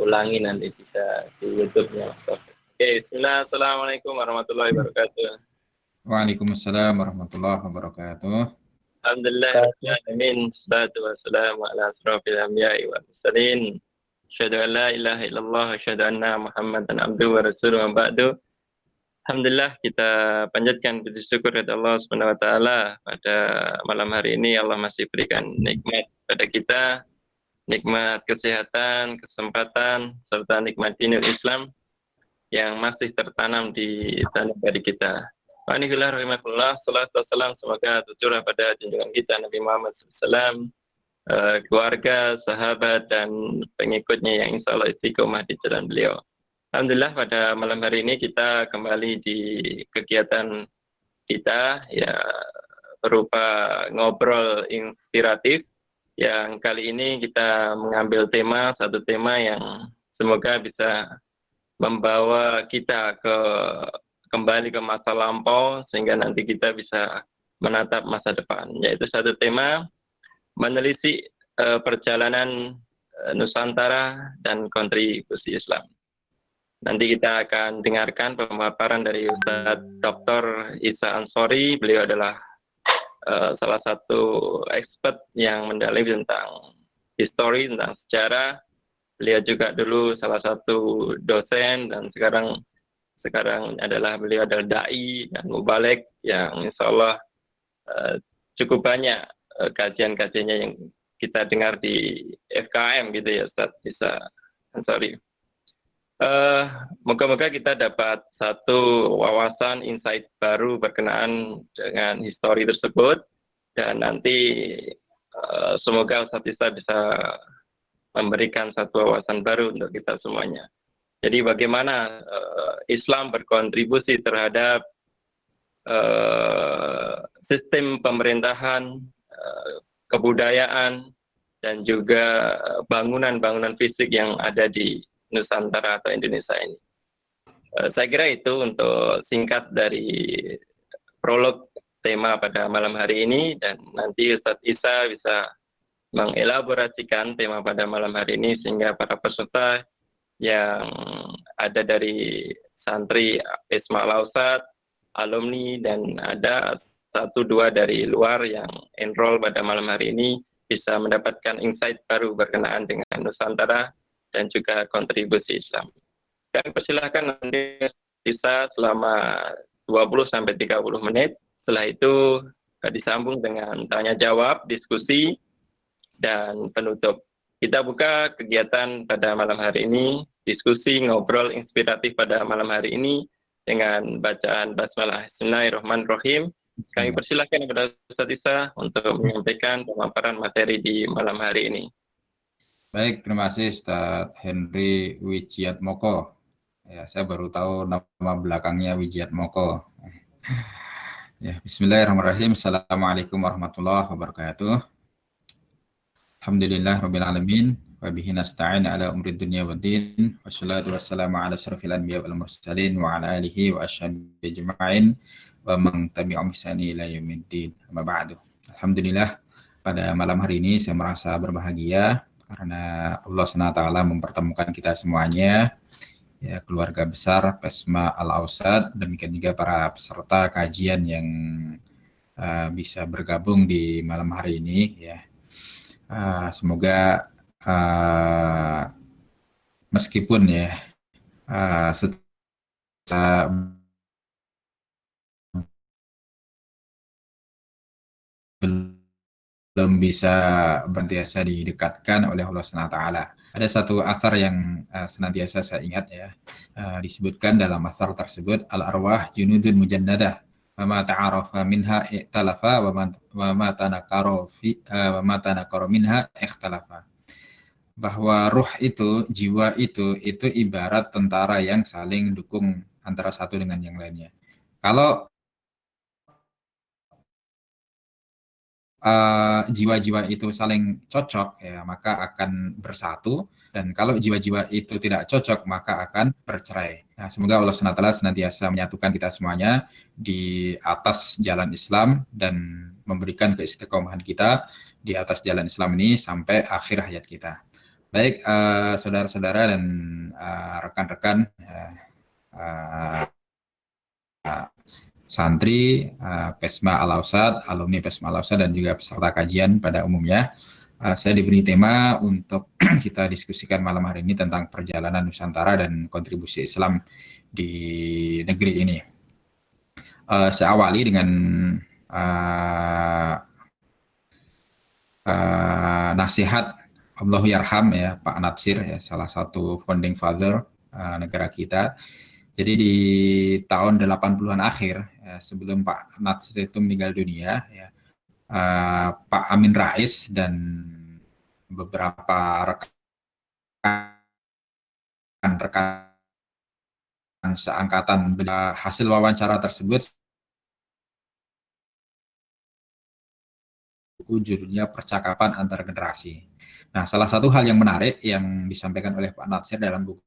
ulangi nanti bisa di YouTube-nya. Oke, bismillah. Assalamualaikum warahmatullahi wabarakatuh. Waalaikumsalam warahmatullahi wabarakatuh. Alhamdulillah, alamin. Salatu wassalamu ala asrofil anbiya'i wal mursalin. Asyhadu an la ilaha illallah, asyhadu anna Muhammadan abduhu wa rasuluhu wa ba'du. Alhamdulillah, kita panjatkan puji syukur kepada Allah Subhanahu wa taala pada malam hari ini. Allah masih berikan nikmat pada kita, nikmat kesehatan, kesempatan, serta nikmat dinul Islam yang masih tertanam di tanah air kita. Alhamdulillah, rahimahullah, salatu wassalam, semoga tercurah pada junjungan kita Nabi Muhammad SAW, keluarga, sahabat, dan pengikutnya yang insya Allah istiqomah di jalan beliau. Alhamdulillah, pada malam hari ini kita kembali di kegiatan kita, ya, berupa ngobrol inspiratif, yang kali ini kita mengambil satu tema yang semoga bisa membawa kita kembali ke masa lampau sehingga nanti kita bisa menatap masa depan, yaitu satu tema menelisik perjalanan Nusantara dan kontribusi Islam. Nanti kita akan dengarkan pemaparan dari Ustadz Dr. Isa Ansori. Beliau adalah salah satu expert yang mendalami tentang histori, tentang sejarah. Beliau juga dulu salah satu dosen dan sekarang beliau adalah dai dan mubalek yang insya Allah cukup banyak kajian-kajiannya yang kita dengar di FKM gitu ya, Ustaz Isa Ansori. Moga-moga kita dapat satu wawasan insight baru berkenaan dengan histori tersebut, dan nanti semoga Ustaz Isa bisa memberikan satu wawasan baru untuk kita semuanya. Jadi bagaimana Islam berkontribusi terhadap sistem pemerintahan, kebudayaan, dan juga bangunan-bangunan fisik yang ada di Nusantara atau Indonesia ini. Saya kira itu untuk singkat dari prolog tema pada malam hari ini, dan nanti Ustadz Isa bisa mengelaborasikan tema pada malam hari ini sehingga para peserta yang ada dari santri Isma Al-Ausat, alumni, dan ada 1-2 dari luar yang enroll pada malam hari ini bisa mendapatkan insight baru berkenaan dengan Nusantara dan juga kontribusi Islam. Kami persilahkan nanti bisa selama 20-30 menit. Setelah itu disambung dengan tanya jawab, diskusi, dan penutup. Kita buka kegiatan pada malam hari ini, diskusi ngobrol inspiratif pada malam hari ini dengan bacaan basmalah. Bismillahirrahmanirrahim. Kami persilahkan kepada Ustaz Isa untuk menyampaikan pemaparan materi di malam hari ini. Baik, terima kasih Ustaz Henry Wijiatmoko. Ya, saya baru tahu nama belakangnya Wijiatmoko. Ya, bismillahirrahmanirrahim. Assalamualaikum warahmatullahi wabarakatuh. Alhamdulillah rabbil alamin wa bihi nasta'in ala umri dunya waddin, wassalatu wassalamu ala asyrafil anbiya wal mursalin wa ala alihi wa ashabihi ajma'in wa man tabi'ahum bi ihsan ila yaumiddin. Amma ba'du. Alhamdulillah, pada malam hari ini saya merasa berbahagia karena Allah SWT mempertemukan kita semuanya, ya, keluarga besar Pesma Al-Ausat, demikian juga para peserta kajian yang bisa bergabung di malam hari ini, ya. Semoga meskipun ya belum bisa berbiasa didekatkan oleh Allah SWT. Ada satu athar yang senantiasa saya ingat, ya, disebutkan dalam athar tersebut, al-arwah junudun mujannadah, wa ma ta'arafa minha ikhtalafa wa ma tanakara minha ikhtalafa. Bahwa ruh itu, jiwa itu ibarat tentara yang saling dukung antara satu dengan yang lainnya. Kalau jiwa-jiwa itu saling cocok, ya, maka akan bersatu, dan kalau jiwa-jiwa itu tidak cocok maka akan bercerai. Nah, semoga Allah SWT senantiasa menyatukan kita semuanya di atas jalan Islam dan memberikan keistiqomahan kita di atas jalan Islam ini sampai akhir hayat kita. Baik, saudara-saudara dan rekan-rekan santri Pesma Al-Ausad, alumni Pesma Al-Ausad dan juga peserta kajian pada umumnya. Saya diberi tema untuk kita diskusikan malam hari ini tentang perjalanan Nusantara dan kontribusi Islam di negeri ini. Saya awali dengan nasihat Allahu Yarham ya Pak Natsir ya, salah satu founding father negara kita. Jadi di tahun 80-an akhir ya, sebelum Pak Natsir itu meninggal dunia ya, Pak Amin Rais dan beberapa rekan-rekan seangkatan hasil wawancara tersebut judulnya Percakapan Antar Generasi. Nah, salah satu hal yang menarik yang disampaikan oleh Pak Natsir dalam buku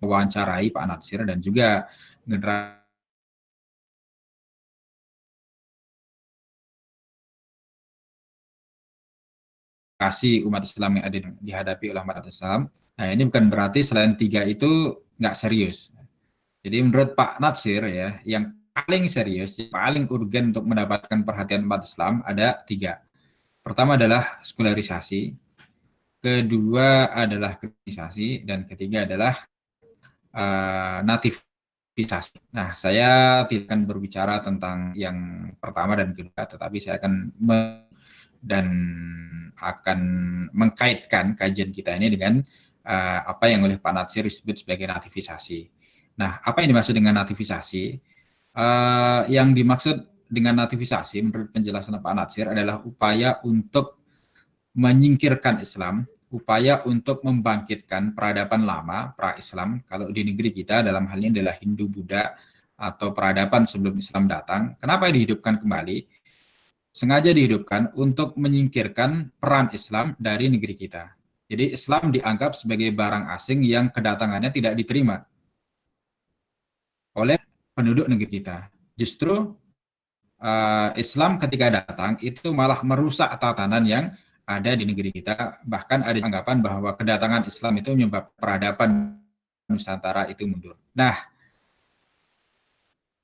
mewawancarai Pak Natsir dan juga generasi umat Islam yang ada dihadapi oleh umat Islam. Nah, ini bukan berarti selain 3 itu nggak serius. Jadi menurut Pak Natsir ya, yang paling serius, yang paling urgen untuk mendapatkan perhatian umat Islam ada 3. Pertama adalah sekularisasi, kedua adalah kritisasi, dan ketiga adalah nativisasi. Nah, saya tidak akan berbicara tentang yang pertama dan kedua, tetapi saya akan mengkaitkan kajian kita ini dengan apa yang oleh Pak Natsir disebut sebagai nativisasi. Nah, apa yang dimaksud dengan nativisasi? Yang dimaksud dengan nativisasi menurut penjelasan Pak Natsir adalah upaya untuk menyingkirkan Islam, upaya untuk membangkitkan peradaban lama, pra-Islam, kalau di negeri kita dalam hal ini adalah Hindu-Buddha atau peradaban sebelum Islam datang. Kenapa dihidupkan kembali? Sengaja dihidupkan untuk menyingkirkan peran Islam dari negeri kita. Jadi Islam dianggap sebagai barang asing yang kedatangannya tidak diterima oleh penduduk negeri kita. Justru Islam ketika datang itu malah merusak tatanan yang ada di negeri kita. Bahkan ada anggapan bahwa kedatangan Islam itu menyebabkan peradaban Nusantara itu mundur. Nah,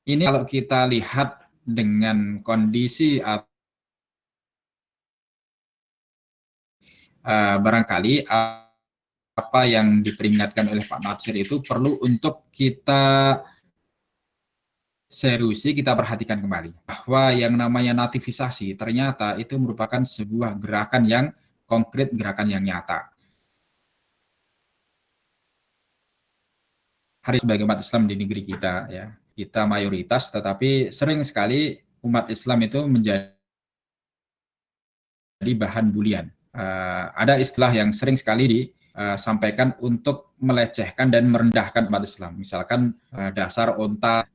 ini kalau kita lihat dengan kondisi barangkali apa yang diperingatkan oleh Pak Natsir itu perlu untuk kita seriusi, kita perhatikan kembali bahwa yang namanya nativisasi ternyata itu merupakan sebuah gerakan yang konkret, gerakan yang nyata. Hari sebagai umat Islam di negeri kita ya, kita mayoritas, tetapi sering sekali umat Islam itu menjadi bahan bulian. Ada istilah yang sering sekali disampaikan untuk melecehkan dan merendahkan umat Islam. Misalkan dasar onta,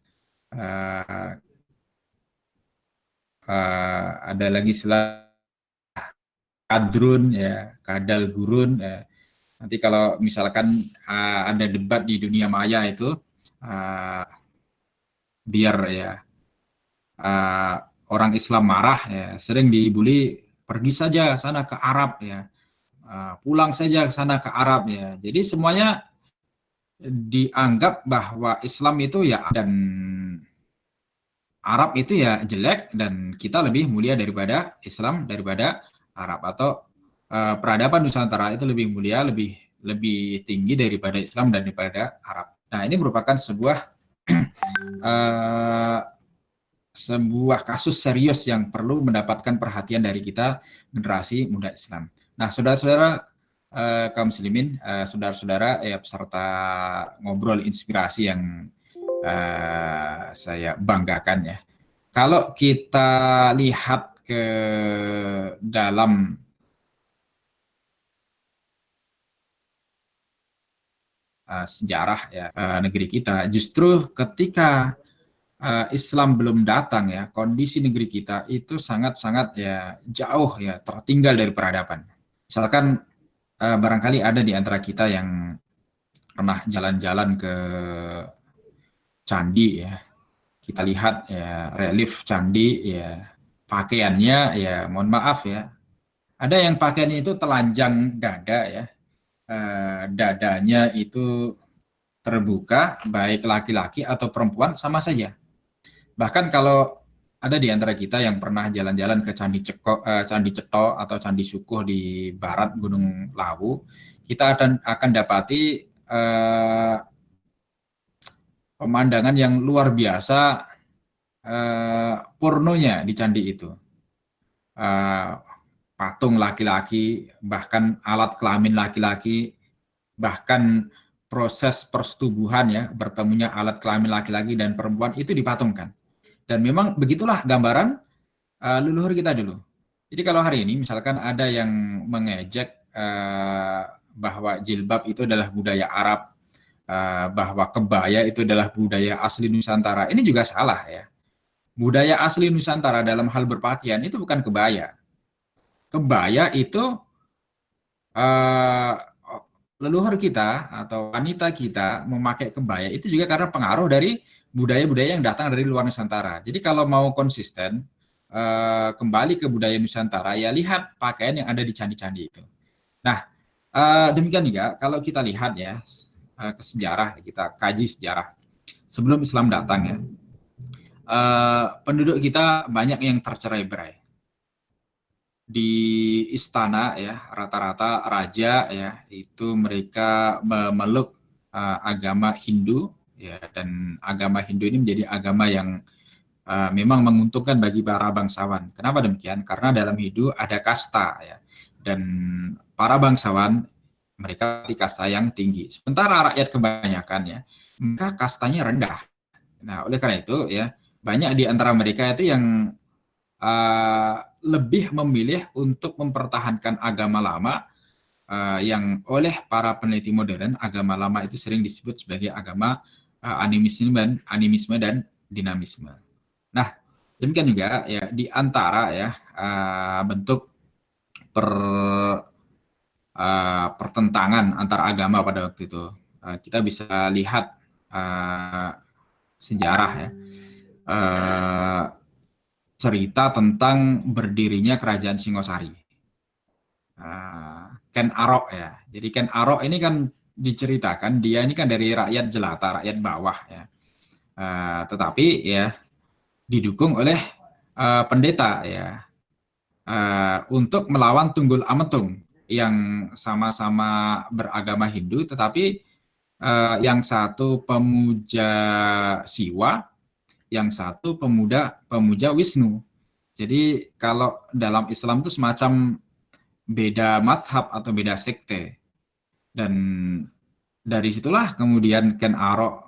ada lagi istilah kadrun ya, kadal gurun ya. Nanti kalau misalkan ada debat di dunia maya itu biar ya orang Islam marah ya, sering dibully, pergi saja sana ke Arab ya, pulang saja ke sana ke Arab ya. Jadi semuanya dianggap bahwa Islam itu ya dan Arab itu ya jelek dan kita lebih mulia daripada Islam, daripada Arab, atau peradaban Nusantara itu lebih mulia, lebih tinggi daripada Islam dan daripada Arab. Nah, ini merupakan sebuah kasus serius yang perlu mendapatkan perhatian dari kita generasi muda Islam. Nah, saudara-saudara kaum muslimin, saudara-saudara ya peserta ngobrol inspirasi yang saya banggakan ya. Kalau kita lihat ke dalam sejarah ya negeri kita, justru ketika Islam belum datang ya, kondisi negeri kita itu sangat-sangat ya jauh ya tertinggal dari peradaban. Misalkan barangkali ada di antara kita yang pernah jalan-jalan ke candi ya, kita lihat ya relief candi ya, pakaiannya ya mohon maaf ya, ada yang pakaiannya itu telanjang dada ya, dadanya itu terbuka, baik laki-laki atau perempuan sama saja. Bahkan kalau ada di antara kita yang pernah jalan-jalan ke Candi Ceto atau Candi Sukuh di barat Gunung Lawu, kita akan dapati pemandangan yang luar biasa, pornonya di candi itu. Patung laki-laki, bahkan alat kelamin laki-laki, bahkan proses persetubuhan ya, bertemunya alat kelamin laki-laki dan perempuan itu dipatungkan. Dan memang begitulah gambaran leluhur kita dulu. Jadi kalau hari ini misalkan ada yang mengejek bahwa jilbab itu adalah budaya Arab, bahwa kebaya itu adalah budaya asli Nusantara, ini juga salah ya. Budaya asli Nusantara dalam hal berpakaian itu bukan kebaya. Kebaya itu leluhur kita atau wanita kita memakai kebaya itu juga karena pengaruh dari budaya-budaya yang datang dari luar Nusantara. Jadi kalau mau konsisten kembali ke budaya Nusantara, ya lihat pakaian yang ada di candi-candi itu. Nah, demikian juga kalau kita lihat ya ke sejarah, kita kaji sejarah sebelum Islam datang ya, penduduk kita banyak yang tercerai-berai. Di istana ya rata-rata raja ya itu mereka memeluk agama Hindu ya, dan agama Hindu ini menjadi agama yang memang menguntungkan bagi para bangsawan. Kenapa demikian? Karena dalam Hindu ada kasta ya, dan para bangsawan mereka di kasta yang tinggi. Sementara rakyat kebanyakan ya mereka kastanya rendah. Nah, oleh karena itu ya banyak di antara mereka itu yang lebih memilih untuk mempertahankan agama lama yang oleh para peneliti modern, agama lama itu sering disebut sebagai agama animisme dan dinamisme. Nah, demikian juga ya di antara ya bentuk pertentangan antar agama pada waktu itu, kita bisa lihat sejarah ya. Cerita tentang berdirinya kerajaan Singosari. Ken Arok ya. Jadi Ken Arok ini kan diceritakan dia ini kan dari rakyat jelata, rakyat bawah ya. Tetapi ya didukung oleh pendeta ya untuk melawan Tunggul Ametung yang sama-sama beragama Hindu, tetapi yang satu pemuja Siwa, yang satu pemuja Wisnu. Jadi kalau dalam Islam itu semacam beda madhab atau beda sekte. Dan dari situlah kemudian Ken Arok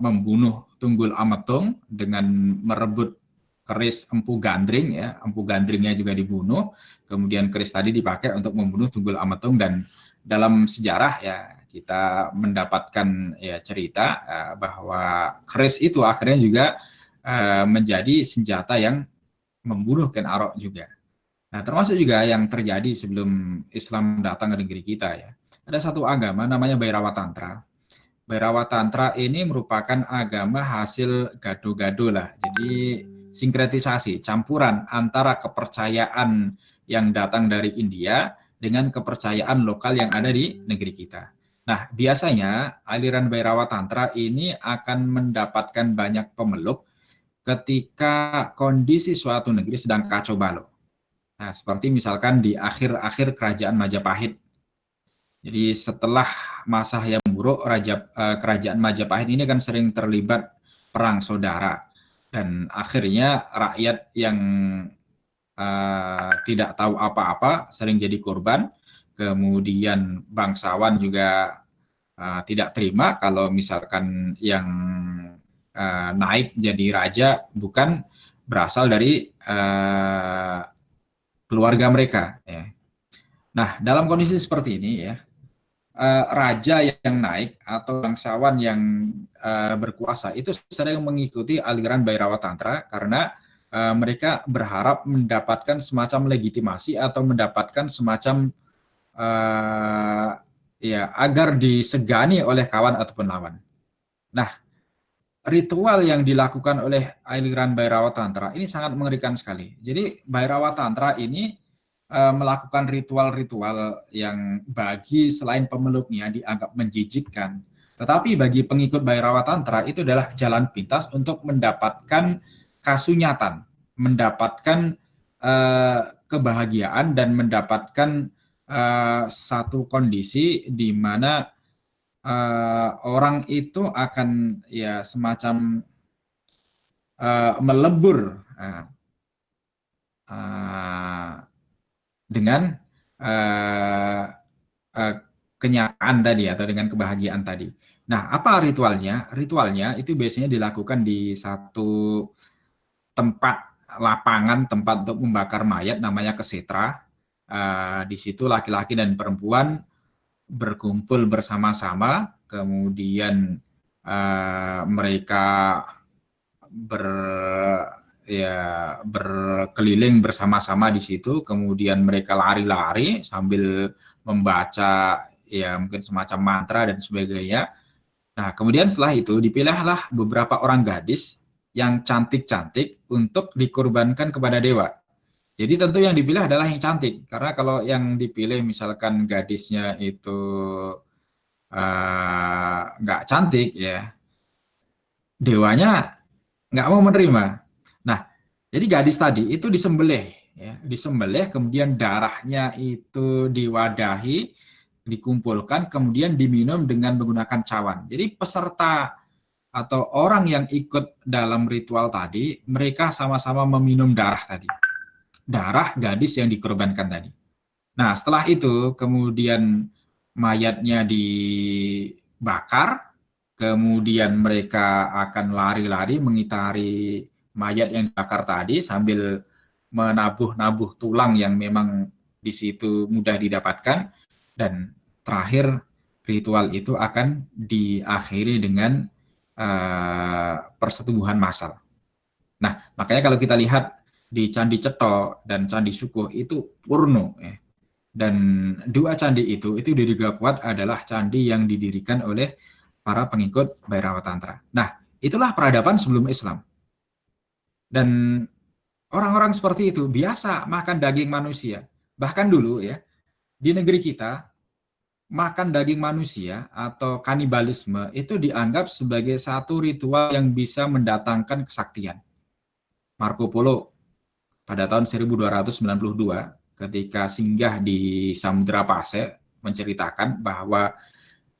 membunuh Tunggul Ametung dengan merebut keris Empu Gandring ya. Empu Gandringnya juga dibunuh. Kemudian keris tadi dipakai untuk membunuh Tunggul Ametung, dan dalam sejarah ya kita mendapatkan ya cerita bahwa keris itu akhirnya juga menjadi senjata yang membunuh Ken Arok juga. Nah, termasuk juga yang terjadi sebelum Islam datang ke negeri kita ya. Ada satu agama namanya Bhairava Tantra. Bhairava Tantra ini merupakan agama hasil gado-gado lah. Jadi sinkretisasi, campuran antara kepercayaan yang datang dari India dengan kepercayaan lokal yang ada di negeri kita. Nah, biasanya aliran Bhairava Tantra ini akan mendapatkan banyak pemeluk ketika kondisi suatu negeri sedang kacau balau. Nah, seperti misalkan di akhir-akhir kerajaan Majapahit. Jadi setelah masa yang buruk, kerajaan Majapahit ini kan sering terlibat perang saudara. Dan akhirnya rakyat yang tidak tahu apa-apa sering jadi korban. Kemudian bangsawan juga tidak terima kalau misalkan yang naik jadi raja bukan berasal dari keluarga mereka. Ya. Nah, dalam kondisi seperti ini ya, raja yang naik atau bangsawan yang berkuasa itu sering mengikuti aliran Bhairava Tantra karena mereka berharap mendapatkan semacam legitimasi atau mendapatkan semacam ya agar disegani oleh kawan ataupun lawan. Nah, ritual yang dilakukan oleh aliran Bhairava Tantra ini sangat mengerikan sekali. Jadi Bhairava Tantra ini melakukan ritual-ritual yang bagi selain pemeluknya dianggap menjijikkan. Tetapi bagi pengikut Bhairava Tantra itu adalah jalan pintas untuk mendapatkan kasunyatan, mendapatkan kebahagiaan dan mendapatkan satu kondisi di mana orang itu akan ya semacam melebur dengan kenyataan tadi atau dengan kebahagiaan tadi. Nah, apa ritualnya? Ritualnya itu biasanya dilakukan di satu tempat lapangan, tempat untuk membakar mayat, namanya kesetra. Di situ laki-laki dan perempuan berkumpul bersama-sama, kemudian mereka berkeliling bersama-sama di situ, kemudian mereka lari-lari sambil membaca ya mungkin semacam mantra dan sebagainya. Nah, kemudian setelah itu dipilihlah beberapa orang gadis yang cantik-cantik untuk dikorbankan kepada dewa. Jadi tentu yang dipilih adalah yang cantik, karena kalau yang dipilih misalkan gadisnya itu nggak cantik ya, dewanya nggak mau menerima. Nah, jadi gadis tadi itu disembelih, ya, disembelih, kemudian darahnya itu diwadahi, dikumpulkan, kemudian diminum dengan menggunakan cawan. Jadi peserta atau orang yang ikut dalam ritual tadi, mereka sama-sama meminum darah tadi. Darah gadis yang dikorbankan tadi. Nah, setelah itu kemudian mayatnya dibakar, kemudian mereka akan lari-lari mengitari mayat yang dibakar tadi sambil menabuh-nabuh tulang yang memang di situ mudah didapatkan, dan terakhir ritual itu akan diakhiri dengan persetubuhan massal. Nah, makanya kalau kita lihat di Candi Cetha dan Candi Sukuh itu purno, ya. Dan dua candi itu diduga kuat adalah candi yang didirikan oleh para pengikut Bhairava Tantra. Nah, itulah peradaban sebelum Islam. Dan orang-orang seperti itu biasa makan daging manusia. Bahkan dulu ya, di negeri kita makan daging manusia atau kanibalisme itu dianggap sebagai satu ritual yang bisa mendatangkan kesaktian. Marco Polo pada tahun 1292 ketika singgah di Samudra Pasai menceritakan bahwa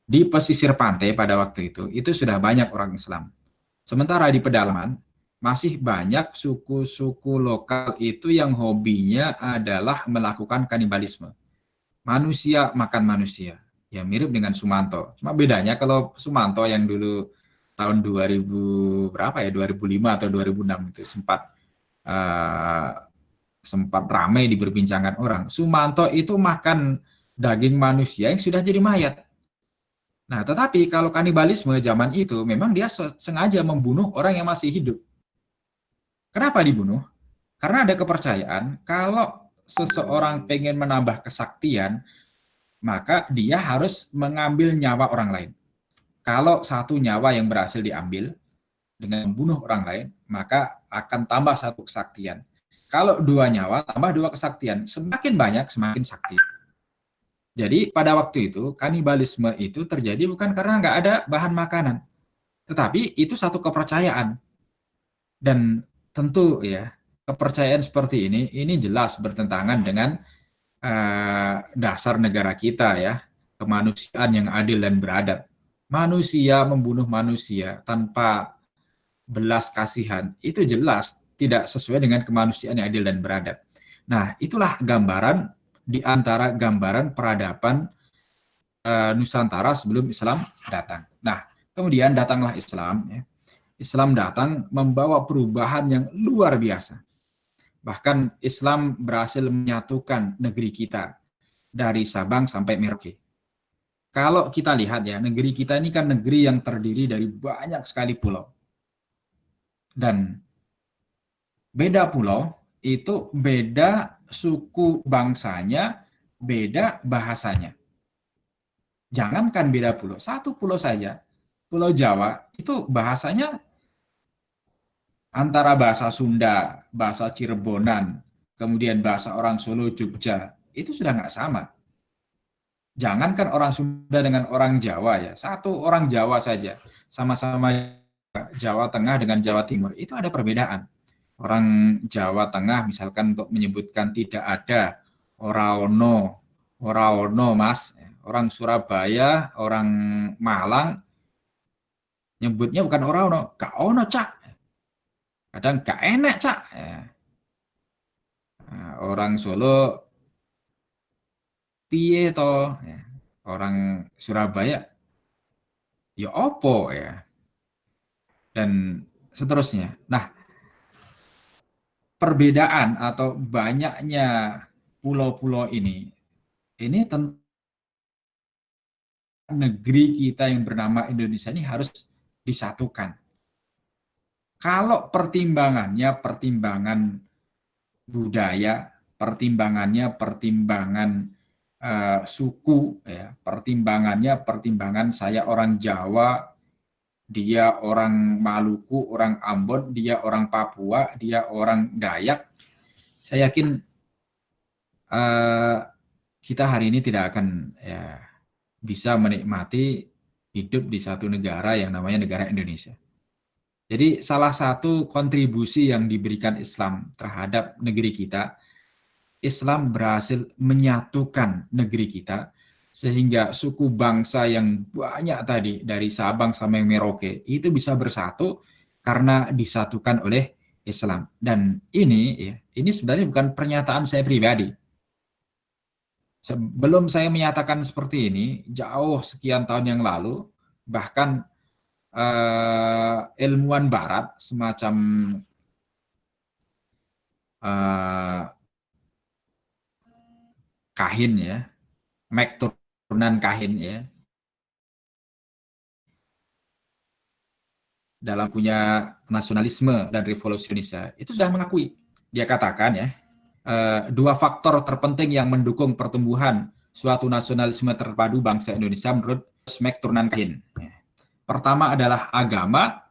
di pesisir pantai pada waktu itu sudah banyak orang Islam. Sementara di pedalaman masih banyak suku-suku lokal itu yang hobinya adalah melakukan kanibalisme. Manusia makan manusia. Ya mirip dengan Sumanto. Cuma bedanya kalau Sumanto yang dulu tahun 2000 berapa ya 2005 atau 2006 itu sempat ramai diperbincangkan orang. Sumanto itu makan daging manusia yang sudah jadi mayat. Nah, tetapi kalau kanibalisme zaman itu memang dia sengaja membunuh orang yang masih hidup. Kenapa dibunuh? Karena ada kepercayaan kalau seseorang pengen menambah kesaktian, maka dia harus mengambil nyawa orang lain. Kalau satu nyawa yang berhasil diambil dengan membunuh orang lain, maka akan tambah satu kesaktian. Kalau dua nyawa, tambah dua kesaktian. Semakin banyak, semakin sakti. Jadi pada waktu itu, kanibalisme itu terjadi bukan karena nggak ada bahan makanan. Tetapi itu satu kepercayaan. Dan tentu ya, kepercayaan seperti ini jelas bertentangan dengan dasar negara kita ya, kemanusiaan yang adil dan beradab. Manusia membunuh manusia tanpa belas kasihan, itu jelas tidak sesuai dengan kemanusiaan yang adil dan beradab. Nah, itulah gambaran di antara gambaran peradaban Nusantara sebelum Islam datang. Nah, kemudian datanglah Islam. Ya. Islam datang membawa perubahan yang luar biasa. Bahkan Islam berhasil menyatukan negeri kita dari Sabang sampai Merauke. Kalau kita lihat ya, negeri kita ini kan negeri yang terdiri dari banyak sekali pulau. Dan beda pulau itu beda suku bangsanya, beda bahasanya. Jangankan beda pulau, satu pulau saja, Pulau Jawa itu bahasanya antara bahasa Sunda, bahasa Cirebonan, kemudian bahasa orang Solo, Jogja, itu sudah nggak sama. Jangankan orang Sunda dengan orang Jawa ya, satu orang Jawa saja, sama-sama Jawa Tengah dengan Jawa Timur, itu ada perbedaan. Orang Jawa Tengah misalkan untuk menyebutkan tidak ada, ora ono mas. Orang Surabaya, orang Malang, nyebutnya bukan ora ono, gak ono cak. Kadang gak enak cak. Nah, orang Solo, piye toh. Orang Surabaya, ya opo ya. Dan seterusnya. Nah, perbedaan atau banyaknya pulau-pulau ini tentu negeri kita yang bernama Indonesia ini harus disatukan. Kalau pertimbangannya pertimbangan budaya, pertimbangannya pertimbangan suku, ya, pertimbangan saya orang Jawa, dia orang Maluku, orang Ambon, dia orang Papua, dia orang Dayak, saya yakin kita hari ini tidak akan ya, bisa menikmati hidup di satu negara yang namanya negara Indonesia. Jadi salah satu kontribusi yang diberikan Islam terhadap negeri kita, Islam berhasil menyatukan negeri kita sehingga suku bangsa yang banyak tadi dari Sabang sampai Merauke itu bisa bersatu karena disatukan oleh Islam. Dan ini sebenarnya bukan pernyataan saya pribadi. Sebelum saya menyatakan seperti ini, jauh sekian tahun yang lalu, bahkan ilmuwan Barat semacam Kahin ya, McTurnan Kahin ya, dalam punya nasionalisme dan revolusi Indonesia itu sudah mengakui. Dia katakan ya, dua faktor terpenting yang mendukung pertumbuhan suatu nasionalisme terpadu bangsa Indonesia menurut McTurnan Kahin. Pertama adalah agama,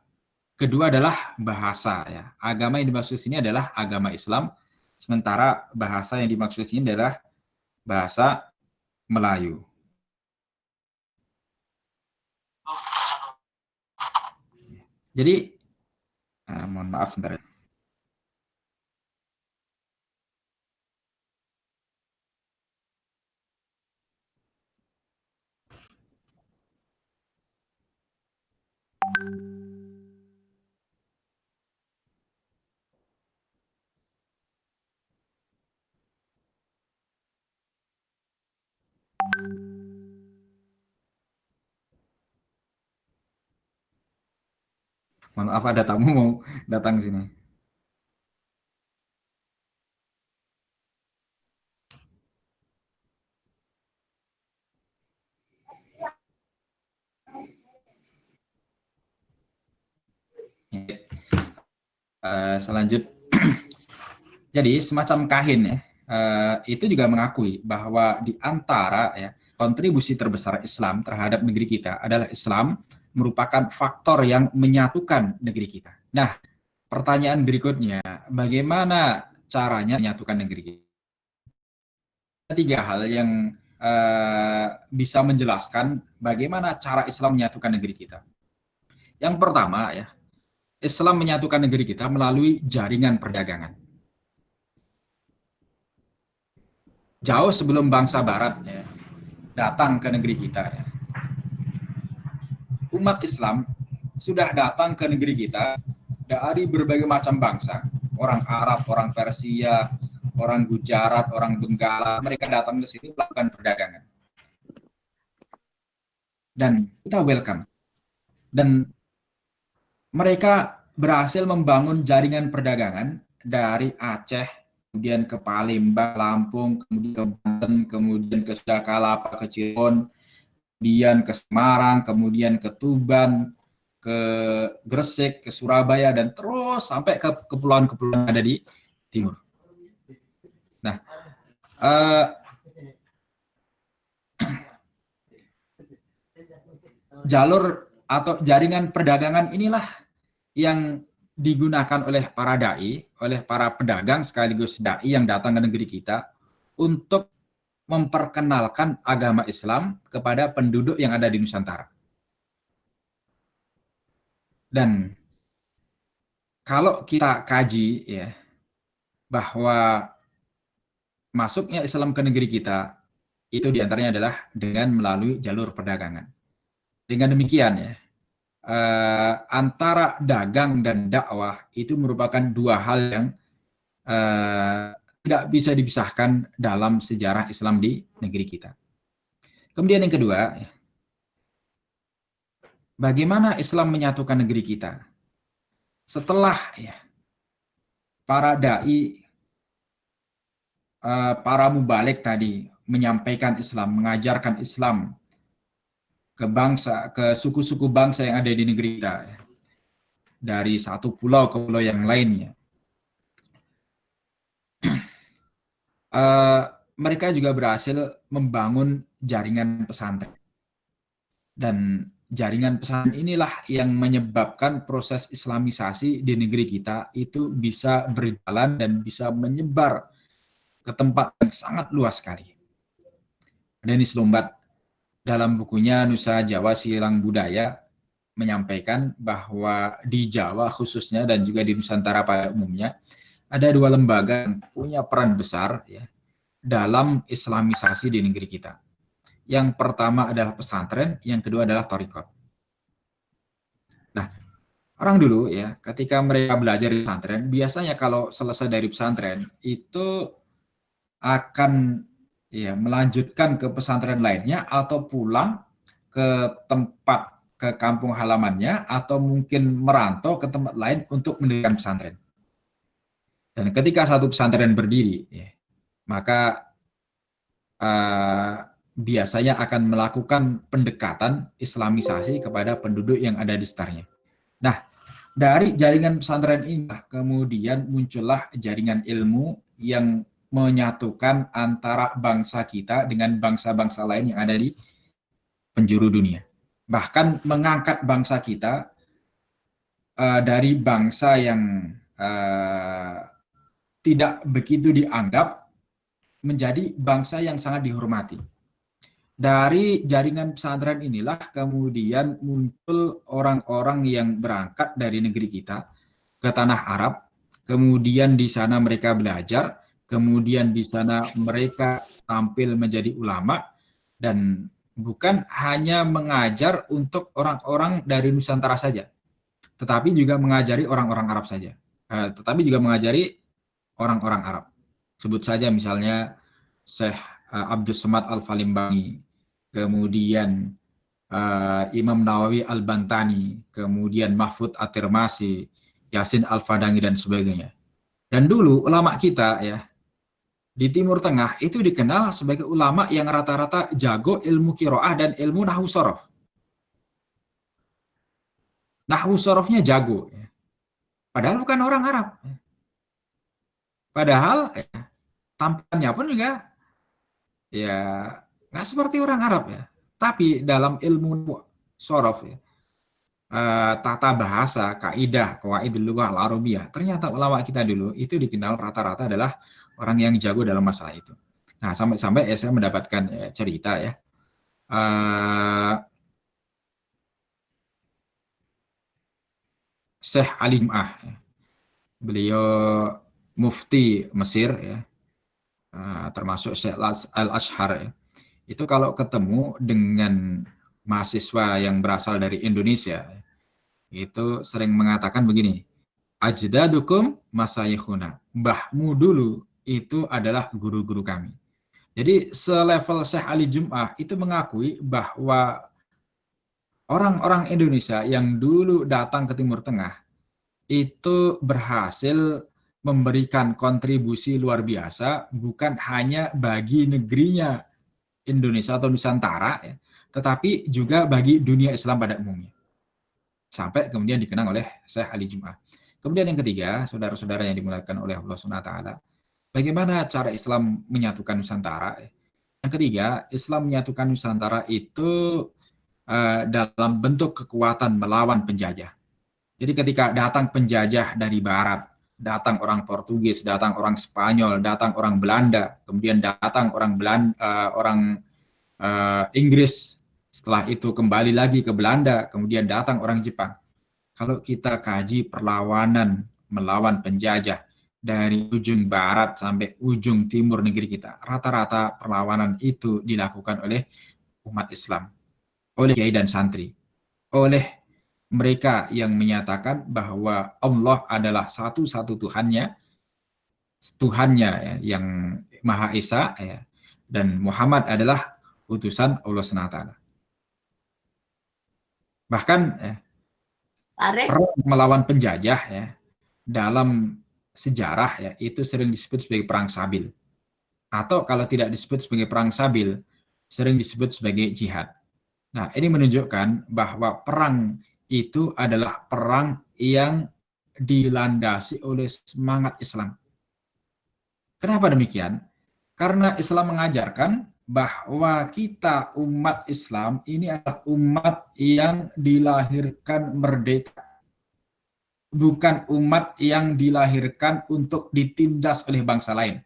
kedua adalah bahasa. Ya. Agama yang dimaksud sini adalah agama Islam, sementara bahasa yang dimaksud sini adalah bahasa Melayu. Jadi, mohon maaf sebentar. Mohon maaf ada tamu mau datang sini. Selanjutnya, jadi semacam Kahin ya, itu juga mengakui bahwa di antara ya kontribusi terbesar Islam terhadap negeri kita adalah Islam merupakan faktor yang menyatukan negeri kita. Nah, pertanyaan berikutnya, bagaimana caranya menyatukan negeri kita? Tiga hal yang bisa menjelaskan bagaimana cara Islam menyatukan negeri kita. Yang pertama ya, Islam menyatukan negeri kita melalui jaringan perdagangan. Jauh sebelum bangsa Barat ya, datang ke negeri kita, ya, umat Islam sudah datang ke negeri kita dari berbagai macam bangsa. Orang Arab, orang Persia, orang Gujarat, orang Benggala, mereka datang ke sini melakukan perdagangan. Dan kita welcome. Dan mereka berhasil membangun jaringan perdagangan dari Aceh, kemudian ke Palembang, Lampung, kemudian ke Banten, kemudian ke Sudakalapa, ke Cirebon, kemudian ke Semarang, kemudian ke Tuban, ke Gresik, ke Surabaya, dan terus sampai ke kepulauan-kepulauan yang ada di timur. Nah, jalur atau jaringan perdagangan inilah yang digunakan oleh para dai, oleh para pedagang sekaligus dai yang datang ke negeri kita untuk memperkenalkan agama Islam kepada penduduk yang ada di Nusantara. Dan kalau kita kaji ya bahwa masuknya Islam ke negeri kita itu diantaranya adalah dengan melalui jalur perdagangan. Dengan demikian ya, antara dagang dan dakwah itu merupakan dua hal yang tidak bisa dipisahkan dalam sejarah Islam di negeri kita. Kemudian yang kedua, bagaimana Islam menyatukan negeri kita? Setelah ya, para dai, para mubalik tadi menyampaikan Islam, mengajarkan Islam ke bangsa, ke suku-suku bangsa yang ada di negeri kita, ya, dari satu pulau ke pulau yang lainnya. Mereka juga berhasil membangun jaringan pesantren. Dan jaringan pesantren inilah yang menyebabkan proses islamisasi di negeri kita itu bisa berjalan dan bisa menyebar ke tempat yang sangat luas sekali. Dennis Lombat dalam bukunya Nusa Jawa Silang Budaya menyampaikan bahwa di Jawa khususnya dan juga di Nusantara pada umumnya ada dua lembaga yang punya peran besar ya, dalam islamisasi di negeri kita. Yang pertama adalah pesantren, yang kedua adalah thariqat. Nah, orang dulu ya, ketika mereka belajar di pesantren, biasanya kalau selesai dari pesantren itu akan ya melanjutkan ke pesantren lainnya atau pulang ke tempat, ke kampung halamannya, atau mungkin merantau ke tempat lain untuk mendirikan pesantren. Dan ketika satu pesantren berdiri, ya, maka biasanya akan melakukan pendekatan islamisasi kepada penduduk yang ada di sekitarnya. Nah, dari jaringan pesantren ini kemudian muncullah jaringan ilmu yang menyatukan antara bangsa kita dengan bangsa-bangsa lain yang ada di penjuru dunia. Bahkan mengangkat bangsa kita dari bangsa yang tidak begitu dianggap menjadi bangsa yang sangat dihormati. Dari jaringan pesantren inilah kemudian muncul orang-orang yang berangkat dari negeri kita ke tanah Arab, kemudian di sana mereka belajar, kemudian di sana mereka tampil menjadi ulama, dan bukan hanya mengajar untuk orang-orang dari Nusantara saja, tetapi juga mengajari orang-orang Arab saja, tetapi juga mengajari orang-orang Arab. Sebut saja misalnya Syekh Abdus Samad Al-Falimbangi, kemudian Imam Nawawi Al-Bantani, kemudian Mahfud At-Tirmasi, Yasin Al-Fadangi, dan sebagainya. Dan dulu ulama kita ya di Timur Tengah itu dikenal sebagai ulama yang rata-rata jago ilmu qiraah dan ilmu nahwu sorof. Nahwu sorofnya jago, ya. Padahal bukan orang Arab. Padahal ya, tampilannya pun juga ya nggak seperti orang Arab ya. Tapi dalam ilmu sorof ya, tata bahasa, kaidah, qawaidul lughah al-arabiyah, ternyata ulama kita dulu itu dikenal rata-rata adalah orang yang jago dalam masalah itu. Nah, sampai-sampai saya mendapatkan cerita ya. Syekh Ali Jum'ah, ya. Beliau mufti Mesir ya, termasuk Syekh Al-Ashhar ya. Itu kalau ketemu dengan mahasiswa yang berasal dari Indonesia itu sering mengatakan begini, ajdadukum masayikhuna, mbahmu dulu itu adalah guru-guru kami. Jadi selevel Syekh Ali Jum'ah itu mengakui bahwa orang-orang Indonesia yang dulu datang ke Timur Tengah itu berhasil memberikan kontribusi luar biasa bukan hanya bagi negerinya Indonesia atau Nusantara, ya, tetapi juga bagi dunia Islam pada umumnya. Sampai kemudian dikenang oleh Syekh Ali Jum'ah. Kemudian yang ketiga, saudara-saudara yang dimuliakan oleh Allah SWT, bagaimana cara Islam menyatukan Nusantara? Yang ketiga, Islam menyatukan Nusantara itu dalam bentuk kekuatan melawan penjajah. Jadi ketika datang penjajah dari barat, datang orang Portugis, datang orang Spanyol, datang orang Belanda, kemudian datang orang Inggris, setelah itu kembali lagi ke Belanda, kemudian datang orang Jepang. Kalau kita kaji perlawanan melawan penjajah dari ujung barat sampai ujung timur negeri kita, rata-rata perlawanan itu dilakukan oleh umat Islam, oleh kiai dan santri, oleh mereka yang menyatakan bahwa Allah adalah satu-satu Tuhannya ya, yang Maha Esa ya, dan Muhammad adalah utusan Allah SWT. Bahkan perang melawan penjajah ya dalam sejarah ya itu sering disebut sebagai perang Sabil, atau kalau tidak disebut sebagai perang Sabil sering disebut sebagai jihad. Nah, ini menunjukkan bahwa perang itu adalah perang yang dilandasi oleh semangat Islam. Kenapa demikian? Karena Islam mengajarkan bahwa kita umat Islam ini adalah umat yang dilahirkan merdeka, bukan umat yang dilahirkan untuk ditindas oleh bangsa lain.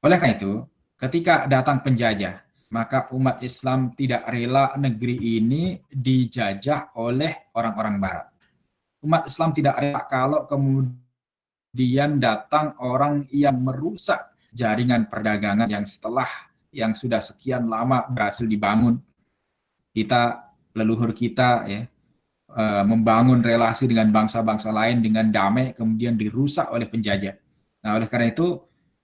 Oleh karena itu, ketika datang penjajah, maka umat Islam tidak rela negeri ini dijajah oleh orang-orang barat. Umat Islam tidak rela kalau kemudian datang orang yang merusak jaringan perdagangan yang sudah sekian lama berhasil dibangun. Leluhur kita ya membangun relasi dengan bangsa-bangsa lain dengan damai, kemudian dirusak oleh penjajah. Nah, oleh karena itu,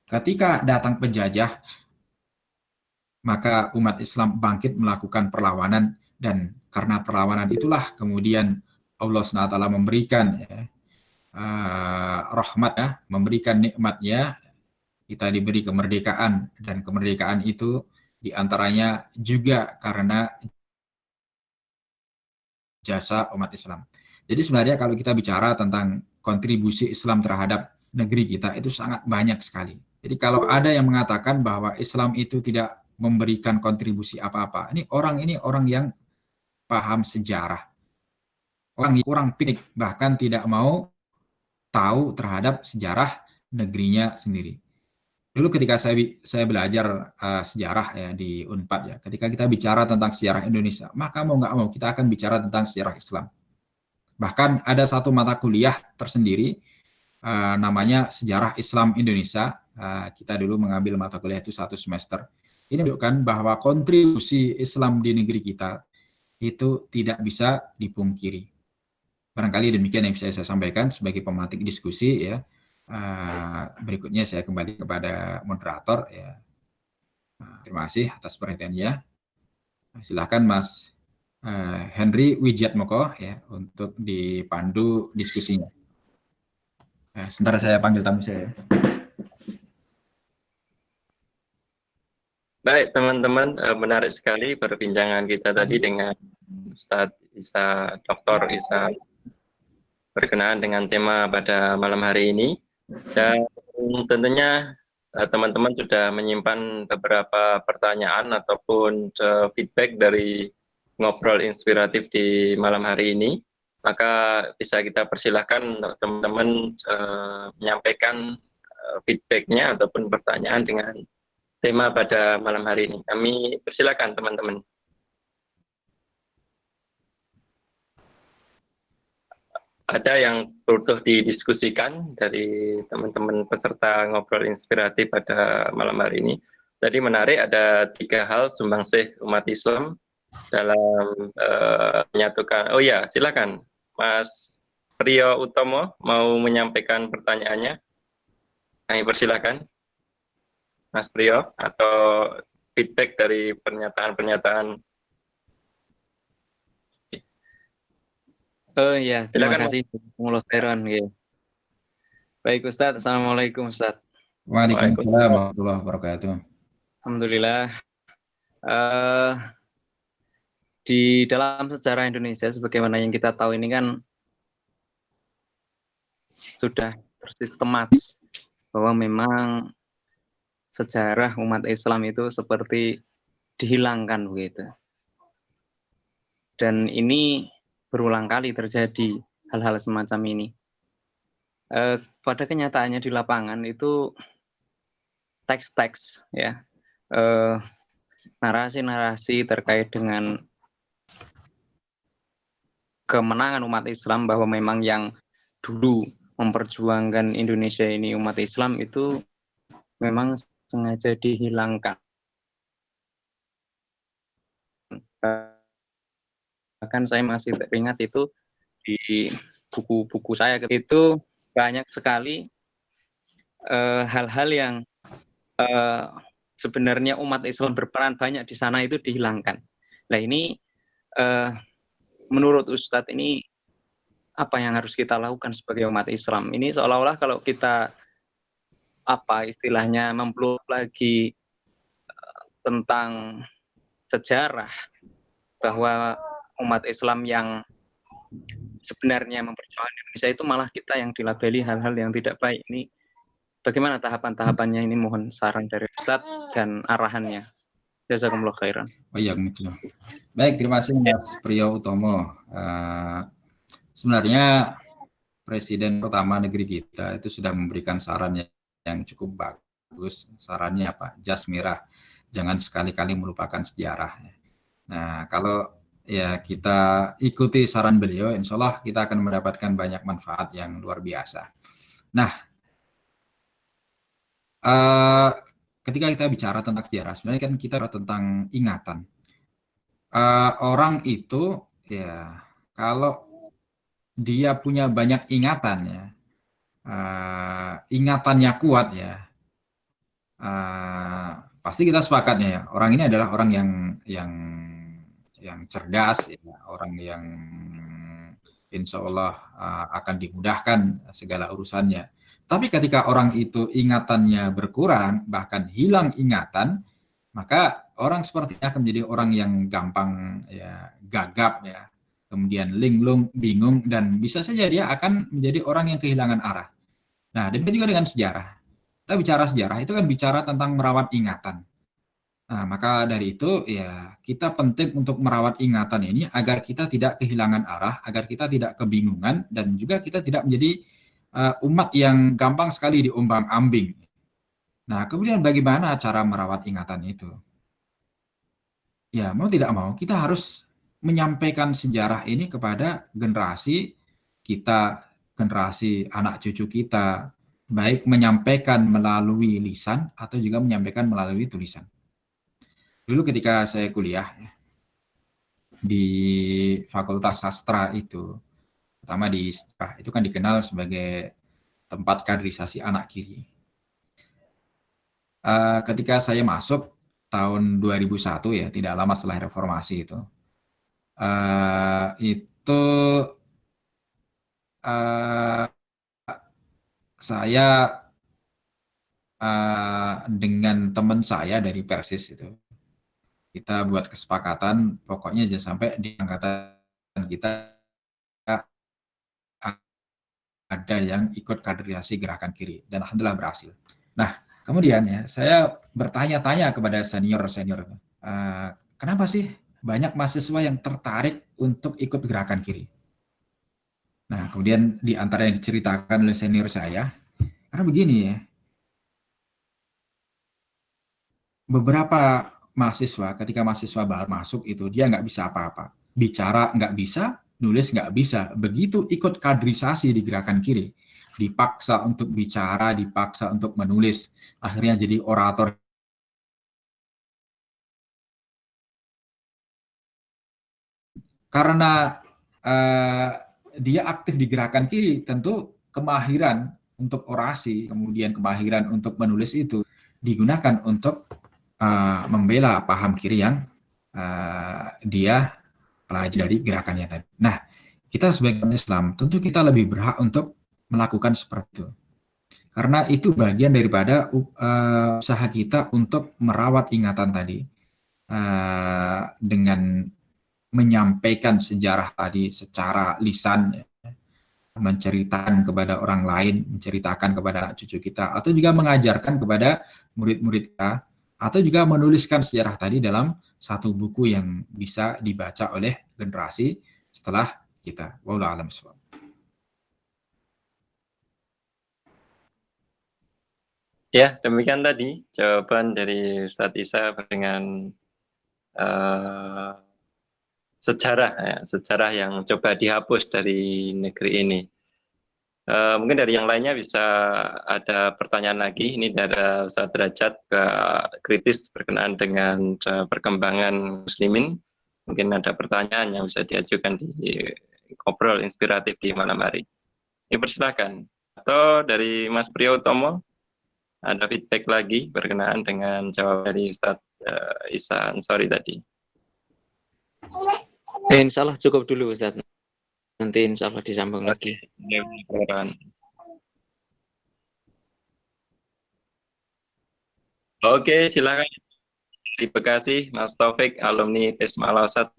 ketika datang penjajah, maka umat Islam bangkit melakukan perlawanan, dan karena perlawanan itulah kemudian Allah SWT memberikan rahmat ya, memberikan nikmatnya, kita diberi kemerdekaan, dan kemerdekaan itu diantaranya juga karena jasa umat Islam. Jadi sebenarnya kalau kita bicara tentang kontribusi Islam terhadap negeri kita itu sangat banyak sekali. Jadi kalau ada yang mengatakan bahwa Islam itu tidak memberikan kontribusi apa-apa, ini orang yang paham sejarah. Orang yang kurang piknik, bahkan tidak mau tahu terhadap sejarah negerinya sendiri. Dulu ketika saya belajar sejarah ya di Unpad ya, ketika kita bicara tentang sejarah Indonesia, maka mau nggak mau kita akan bicara tentang sejarah Islam. Bahkan ada satu mata kuliah tersendiri namanya Sejarah Islam Indonesia. Kita dulu mengambil mata kuliah itu 1 semester. Ini menunjukkan bahwa kontribusi Islam di negeri kita itu tidak bisa dipungkiri. Barangkali demikian yang bisa saya sampaikan sebagai pematik diskusi ya. Berikutnya saya kembali kepada moderator ya. Terima kasih atas perhatiannya. Silakan Mas Henry Wijiatmoko ya untuk dipandu diskusinya. Sebentar saya panggil tamu saya. Baik teman-teman, menarik sekali perbincangan kita tadi dengan Ustadz Isa, Dr. Isa, berkenaan dengan tema pada malam hari ini. Dan tentunya teman-teman sudah menyimpan beberapa pertanyaan ataupun feedback dari ngobrol inspiratif di malam hari ini. Maka bisa kita persilahkan teman-teman menyampaikan feedbacknya ataupun pertanyaan dengan tema pada malam hari ini. Kami persilakan teman-teman. Ada yang butuh didiskusikan dari teman-teman peserta ngobrol inspiratif pada malam hari ini. Tadi menarik, ada 3 hal sumbangsih umat Islam dalam menyatukan. Oh ya, silakan Mas Priyo Utomo mau menyampaikan pertanyaannya. Kami persilakan Mas Priyo, atau feedback dari pernyataan-pernyataan. Oh iya, terima Silakan, kasih Mengulus Teron. Baik Ustadz, Assalamualaikum Ustadz. Waalaikumsalam warahmatullahi wabarakatuh. Alhamdulillah. Di dalam sejarah Indonesia, sebagaimana yang kita tahu ini kan sudah bersistematis bahwa memang sejarah umat Islam itu seperti dihilangkan begitu. Dan ini berulang kali terjadi hal-hal semacam ini. Pada kenyataannya di lapangan itu teks-teks ya, narasi-narasi terkait dengan kemenangan umat Islam, bahwa memang yang dulu memperjuangkan Indonesia ini umat Islam itu memang sengaja dihilangkan. Bahkan saya masih teringat itu di buku-buku saya itu banyak sekali hal-hal yang sebenarnya umat Islam berperan banyak di sana itu dihilangkan. Nah ini menurut Ustadz ini apa yang harus kita lakukan sebagai umat Islam? Ini seolah-olah kalau kita istilahnya mempluk lagi tentang sejarah bahwa umat Islam yang sebenarnya memperjuangkan Indonesia itu malah kita yang dilabeli hal-hal yang tidak baik. Ini bagaimana tahapan-tahapannya ini? Mohon saran dari Ustadz dan arahannya. Jazakumullah khairan. Baik, terima kasih Mas Priyo Utomo. Sebenarnya Presiden pertama negeri kita itu sudah memberikan saran yang cukup bagus. Sarannya apa? Jas merah, jangan sekali-kali melupakan sejarah. Nah, kalau ya kita ikuti saran beliau, insya Allah kita akan mendapatkan banyak manfaat yang luar biasa. Nah, ketika kita bicara tentang sejarah, sebenarnya kan kita tentang ingatan. Orang itu ya kalau dia punya banyak ingatan ya, ingatannya kuat ya, pasti kita sepakatnya ya, orang ini adalah orang yang cerdas, ya, orang yang insya Allah akan dimudahkan segala urusannya. Tapi ketika orang itu ingatannya berkurang, bahkan hilang ingatan, maka orang sepertinya akan menjadi orang yang gampang ya, gagap ya, kemudian linglung, bingung, dan bisa saja dia akan menjadi orang yang kehilangan arah. Nah, demikian juga dengan sejarah. Kita bicara sejarah itu kan bicara tentang merawat ingatan. Nah, maka dari itu ya kita penting untuk merawat ingatan ini agar kita tidak kehilangan arah, agar kita tidak kebingungan, dan juga kita tidak menjadi umat yang gampang sekali diombang-ambing. Nah, kemudian bagaimana cara merawat ingatan itu? Ya, mau tidak mau kita harus menyampaikan sejarah ini kepada generasi kita, generasi anak cucu kita, baik menyampaikan melalui lisan atau juga menyampaikan melalui tulisan. Dulu ketika saya kuliah di Fakultas Sastra itu, pertama di sejarah itu kan dikenal sebagai tempat kaderisasi anak kiri. Ketika saya masuk tahun 2001 ya, tidak lama setelah reformasi itu saya dengan teman saya dari Persis itu, kita buat kesepakatan pokoknya jangan sampai di angkatan kita ada yang ikut kaderisasi gerakan kiri, dan alhamdulillah berhasil. Nah, kemudian ya saya bertanya-tanya kepada senior-senior, kenapa sih banyak mahasiswa yang tertarik untuk ikut gerakan kiri? Nah, kemudian di antara yang diceritakan oleh senior saya, karena begini ya, beberapa mahasiswa ketika mahasiswa baru masuk itu dia nggak bisa apa-apa, bicara nggak bisa, nulis nggak bisa. Begitu ikut kaderisasi di gerakan kiri, dipaksa untuk bicara, dipaksa untuk menulis, akhirnya jadi orator. Karena dia aktif di gerakan kiri, tentu kemahiran untuk orasi, kemudian kemahiran untuk menulis itu digunakan untuk membela paham kiri yang dia pelajari gerakannya tadi. Nah, kita sebagai Islam tentu kita lebih berhak untuk melakukan seperti itu, karena itu bagian daripada usaha kita untuk merawat ingatan tadi dengan menyampaikan sejarah tadi secara lisan, menceritakan kepada orang lain, menceritakan kepada anak cucu kita, atau juga mengajarkan kepada murid-murid kita, atau juga menuliskan sejarah tadi dalam satu buku yang bisa dibaca oleh generasi setelah kita. Wallahu a'lam bishawab. Ya, demikian tadi jawaban dari Ustadz Isa dengan sejarah yang coba dihapus dari negeri ini. Mungkin dari yang lainnya bisa ada pertanyaan lagi. Ini dari Ustadz Derajat kritis berkenaan dengan perkembangan muslimin. Mungkin ada pertanyaan yang bisa diajukan di ngobrol inspiratif di malam hari. Ini persilakan. Atau dari Mas Priyotomo, ada feedback lagi berkenaan dengan jawab dari Ustadz Isa Ansori tadi. Insya Allah cukup dulu Ustaz. Nanti insya Allah disambung lagi. Oke, silakan. Di Bekasi, Mas Taufik, alumni Tisma Al-Ausat.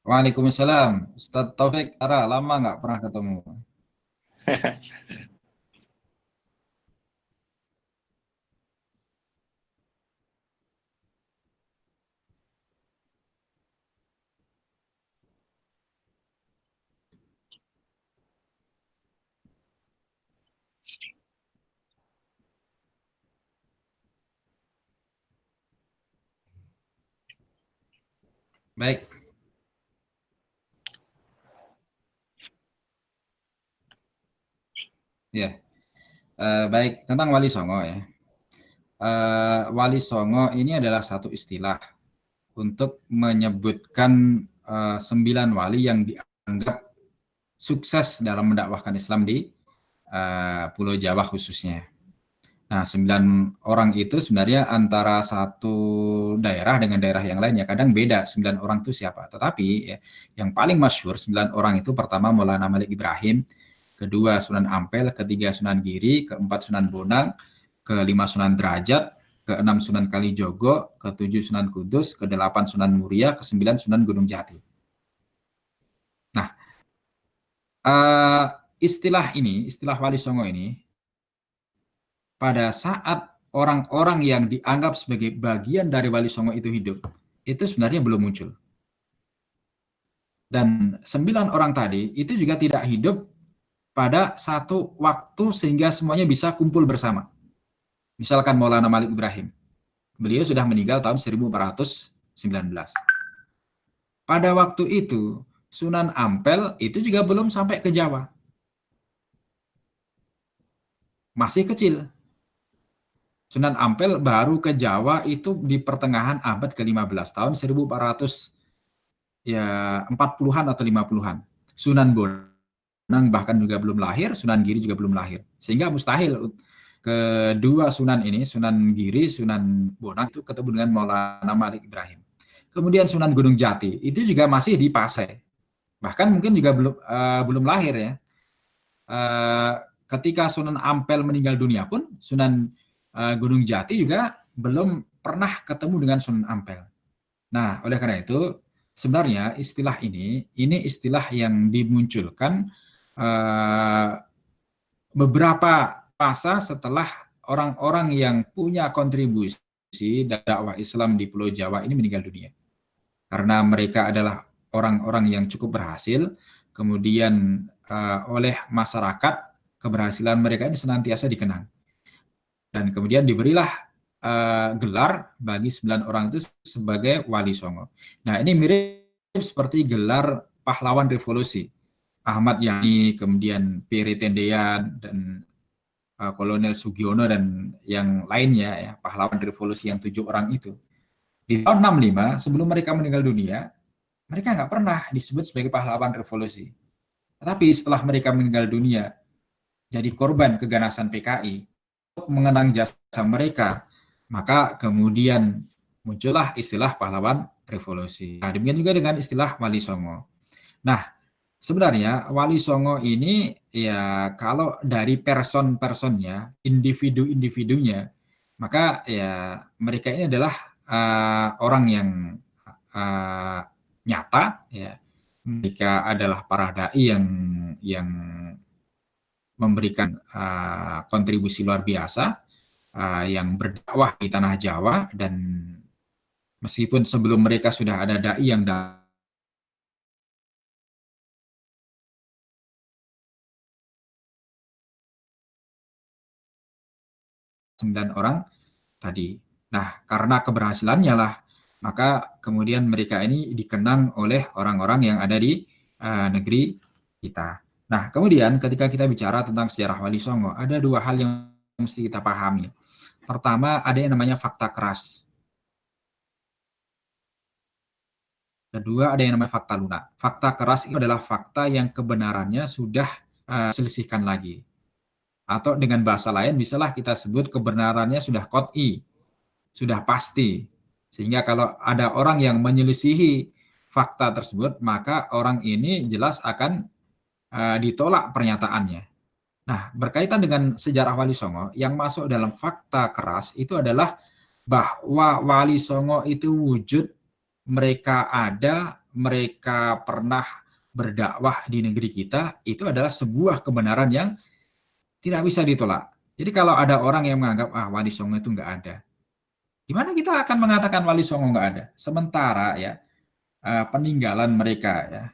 Waalaikumsalam. Ustadz Taufik, Ara, lama nggak pernah ketemu. Baik. Ya, baik tentang Wali Songo ya. Wali Songo ini adalah satu istilah untuk menyebutkan 9 wali yang dianggap sukses dalam mendakwahkan Islam di Pulau Jawa khususnya. Nah, 9 orang itu sebenarnya antara satu daerah dengan daerah yang lainnya kadang beda 9 orang itu siapa. Tetapi ya, yang paling masyhur 9 orang itu pertama Maulana Malik Ibrahim, kedua Sunan Ampel, ketiga Sunan Giri, keempat Sunan Bonang, kelima Sunan Derajat, keenam Sunan Kalijogo, ketujuh Sunan Kudus, kedelapan Sunan Muria, kesembilan Sunan Gunung Jati. Nah, istilah Wali Songo ini, pada saat orang-orang yang dianggap sebagai bagian dari Wali Songo itu hidup, itu sebenarnya belum muncul. Dan 9 orang tadi itu juga tidak hidup pada satu waktu sehingga semuanya bisa kumpul bersama. Misalkan Maulana Malik Ibrahim, beliau sudah meninggal tahun 1419. Pada waktu itu, Sunan Ampel itu juga belum sampai ke Jawa. Masih kecil. Sunan Ampel baru ke Jawa itu di pertengahan abad ke-15, tahun 1440-an atau 50-an. Sunan Bonang bahkan juga belum lahir, Sunan Giri juga belum lahir. Sehingga mustahil kedua Sunan ini, Sunan Giri, Sunan Bonang itu ketemu dengan Maulana Malik Ibrahim. Kemudian Sunan Gunung Jati itu juga masih di Pasai. Bahkan mungkin juga belum lahir ya. Ketika Sunan Ampel meninggal dunia pun Sunan Gunung Jati juga belum pernah ketemu dengan Sunan Ampel. Nah, oleh karena itu sebenarnya istilah ini istilah yang dimunculkan beberapa masa setelah orang-orang yang punya kontribusi dakwah Islam di Pulau Jawa ini meninggal dunia. Karena mereka adalah orang-orang yang cukup berhasil, kemudian oleh masyarakat keberhasilan mereka ini senantiasa dikenang. Dan kemudian diberilah gelar bagi 9 orang itu sebagai Wali Songo. Nah, ini mirip seperti gelar pahlawan revolusi. Ahmad Yani, kemudian Piri Tendean, dan Kolonel Sugiono, dan yang lainnya ya, pahlawan revolusi yang 7 orang itu. Di tahun 65, sebelum mereka meninggal dunia, mereka nggak pernah disebut sebagai pahlawan revolusi. Tetapi setelah mereka meninggal dunia, jadi korban keganasan PKI, mengenang jasa mereka, maka kemudian muncullah istilah pahlawan revolusi. Nah, demikian juga dengan istilah Wali Songo. Nah, sebenarnya Wali Songo ini ya kalau dari person-personnya, individu-individunya, maka ya mereka ini adalah orang yang nyata, ya. Mereka adalah para dai yang memberikan kontribusi luar biasa, yang berdakwah di tanah Jawa, dan Meskipun sebelum mereka sudah ada dai yang sembilan orang tadi. Nah, karena keberhasilannya lah, maka kemudian mereka ini dikenang oleh orang-orang yang ada di negeri kita. Nah, kemudian ketika kita bicara tentang sejarah Wali Songo, ada dua hal yang mesti kita pahami. Pertama, ada yang namanya fakta keras. Kedua, ada yang namanya fakta lunak. Fakta keras itu adalah fakta yang kebenarannya sudah selisihkan lagi. Atau dengan bahasa lain, bisalah kita sebut kebenarannya sudah qot'i, sudah pasti. Sehingga kalau ada orang yang menyelisihi fakta tersebut, maka orang ini jelas akan ditolak pernyataannya. Nah, berkaitan dengan sejarah Wali Songo, yang masuk dalam fakta keras itu adalah bahwa Wali Songo itu wujud, mereka ada, mereka pernah berdakwah di negeri kita, itu adalah sebuah kebenaran yang tidak bisa ditolak. Jadi kalau ada orang yang menganggap, Wali Songo itu nggak ada, gimana kita akan mengatakan Wali Songo nggak ada? Sementara ya peninggalan mereka, ya,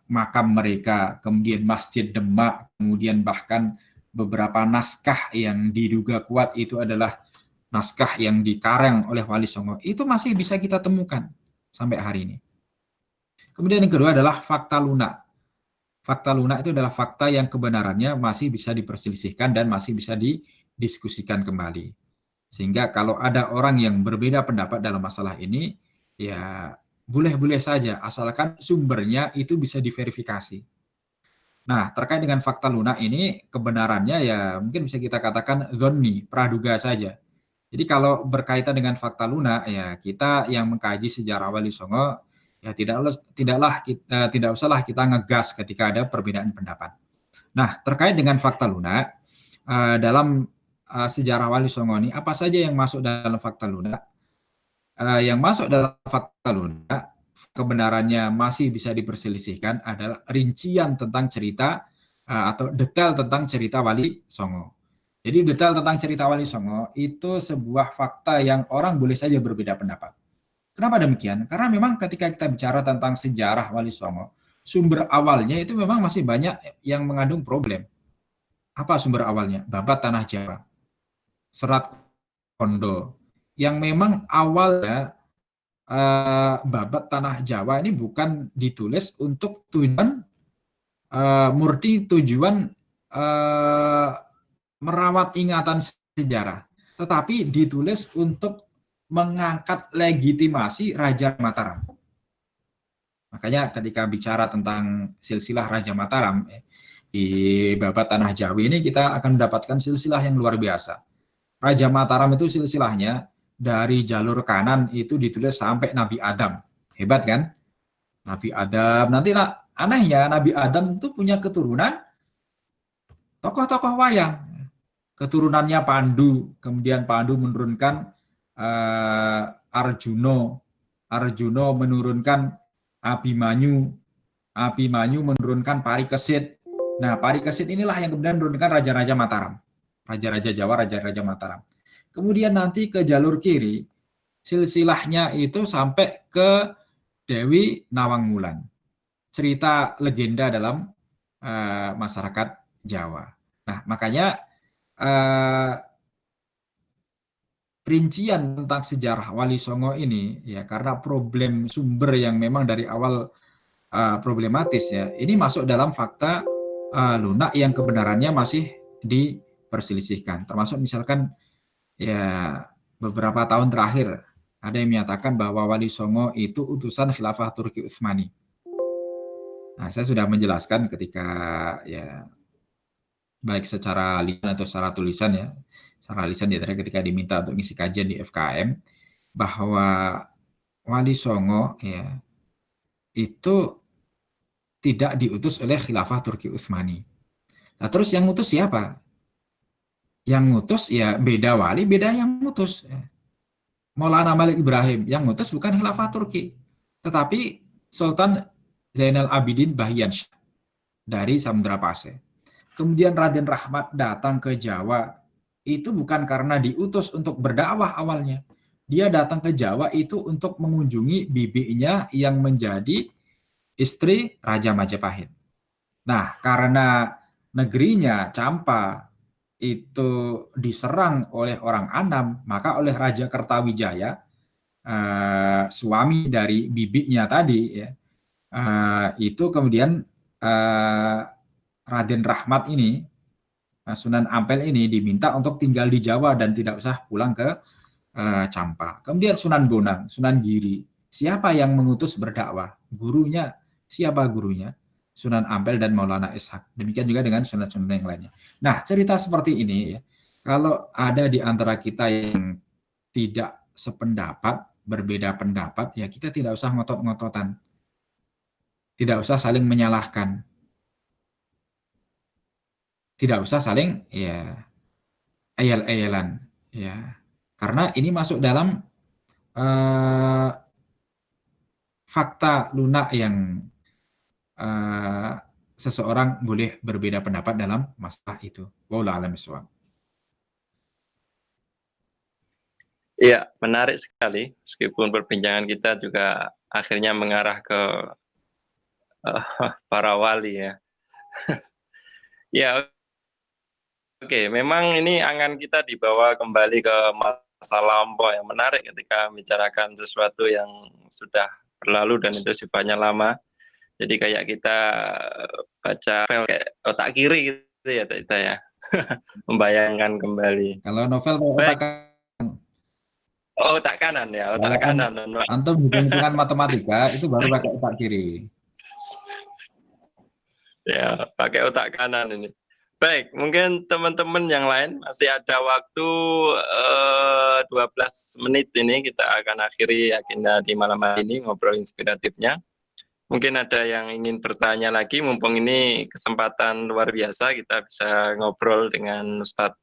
makam mereka, kemudian Masjid Demak, kemudian bahkan beberapa naskah yang diduga kuat itu adalah naskah yang dikarang oleh Wali Songo, itu masih bisa kita temukan sampai hari ini. Kemudian yang kedua adalah fakta lunak. Fakta lunak itu adalah fakta yang kebenarannya masih bisa diperselisihkan dan masih bisa didiskusikan kembali. Sehingga kalau ada orang yang berbeda pendapat dalam masalah ini, ya boleh-boleh saja, asalkan sumbernya itu bisa diverifikasi. Nah, terkait dengan fakta lunak ini, kebenarannya ya mungkin bisa kita katakan zonni, praduga saja. Jadi kalau berkaitan dengan fakta lunak, ya kita yang mengkaji sejarah Wali Songo, ya tidak usahlah kita ngegas ketika ada perbedaan pendapat. Nah, terkait dengan fakta lunak, dalam sejarah Wali Songo ini, apa saja yang masuk dalam fakta lunak? Yang masuk dalam fakta lunak, kebenarannya masih bisa diperselisihkan adalah rincian tentang cerita atau detail tentang cerita Wali Songo. Jadi detail tentang cerita Wali Songo itu sebuah fakta yang orang boleh saja berbeda pendapat. Kenapa demikian? Karena memang ketika kita bicara tentang sejarah Wali Songo, sumber awalnya itu memang masih banyak yang mengandung problem. Apa sumber awalnya? Babat Tanah Jawa, Serat Kondo, yang memang awalnya Babat Tanah Jawa ini bukan ditulis untuk tujuan murni tujuan merawat ingatan sejarah, tetapi ditulis untuk mengangkat legitimasi Raja Mataram. Makanya ketika bicara tentang silsilah Raja Mataram di Babat Tanah Jawa ini, kita akan mendapatkan silsilah yang luar biasa. Raja Mataram itu silsilahnya dari jalur kanan itu ditulis sampai Nabi Adam. Hebat kan? Nabi Adam. Nanti anehnya Nabi Adam itu punya keturunan tokoh-tokoh wayang. Keturunannya Pandu, kemudian Pandu menurunkan Arjuno, Arjuno menurunkan Abimanyu, Abimanyu menurunkan Parikesit. Nah, Parikesit inilah yang kemudian menurunkan Raja-Raja Mataram, Raja-Raja Jawa, Raja-Raja Mataram. Kemudian nanti ke jalur kiri, silsilahnya itu sampai ke Dewi Nawangwulan. Cerita legenda dalam masyarakat Jawa. Nah, makanya rincian tentang sejarah Wali Songo ini, ya karena problem sumber yang memang dari awal problematis, ya ini masuk dalam fakta lunak yang kebenarannya masih diperselisihkan. Termasuk misalkan ya beberapa tahun terakhir ada yang menyatakan bahwa Wali Songo itu utusan Khilafah Turki Utsmani. Nah, saya sudah menjelaskan ketika ya baik secara lisan atau secara tulisan, ya secara lisan ya ketika diminta untuk ngisi kajian di FKM, bahwa Wali Songo ya itu tidak diutus oleh Khilafah Turki Utsmani. Nah, terus yang ngutus siapa? Yang ngutus ya beda wali, beda yang ngutus. Maulana Malik Ibrahim yang ngutus bukan Khilafah Turki, tetapi Sultan Zainal Abidin Bahyan dari Samudra Pasai. Kemudian Raden Rahmat datang ke Jawa, itu bukan karena diutus untuk berdakwah awalnya. dia datang ke Jawa itu untuk mengunjungi bibinya yang menjadi istri Raja Majapahit. Nah, karena negerinya Campa itu diserang oleh orang Anam, maka oleh Raja Kertawijaya, suami dari bibinya tadi, ya, itu kemudian Raden Rahmat ini, Sunan Ampel ini diminta untuk tinggal di Jawa dan tidak usah pulang ke Campa. Kemudian Sunan Bonang, Sunan Giri, siapa yang mengutus berdakwah? Gurunya, siapa gurunya? Sunan Ampel dan Maulana Ishak. Demikian juga dengan sunan-sunan yang lainnya. Nah, cerita seperti ini, ya, kalau ada di antara kita yang tidak sependapat, berbeda pendapat, ya kita tidak usah ngotot-ngototan. Tidak usah saling menyalahkan. Tidak usah saling, ya, ayel-ayelan. Ya. Karena ini masuk dalam fakta lunak yang seseorang boleh berbeda pendapat dalam masalah itu. Wallahu a'lam bishawab. Iya, menarik sekali. Meskipun perbincangan kita juga akhirnya mengarah ke para wali ya. Ya, oke. Memang ini angan kita dibawa kembali ke masa lampau yang menarik ketika membicarakan sesuatu yang sudah berlalu dan itu sifatnya lama. Jadi kayak kita baca novel kayak otak kiri gitu ya kita ya. Membayangkan kembali. Kalau novel Baik. Oh, otak kanan ya, otak kanan. Antum hitung-hitungan matematika itu baru pakai otak kiri. Ya, pakai otak kanan ini. Baik, mungkin teman-teman yang lain masih ada waktu 12 menit ini kita akan akhiri agenda di malam hari ini ngobrol inspiratifnya. Mungkin ada yang ingin bertanya lagi, mumpung ini kesempatan luar biasa kita bisa ngobrol dengan Ustadz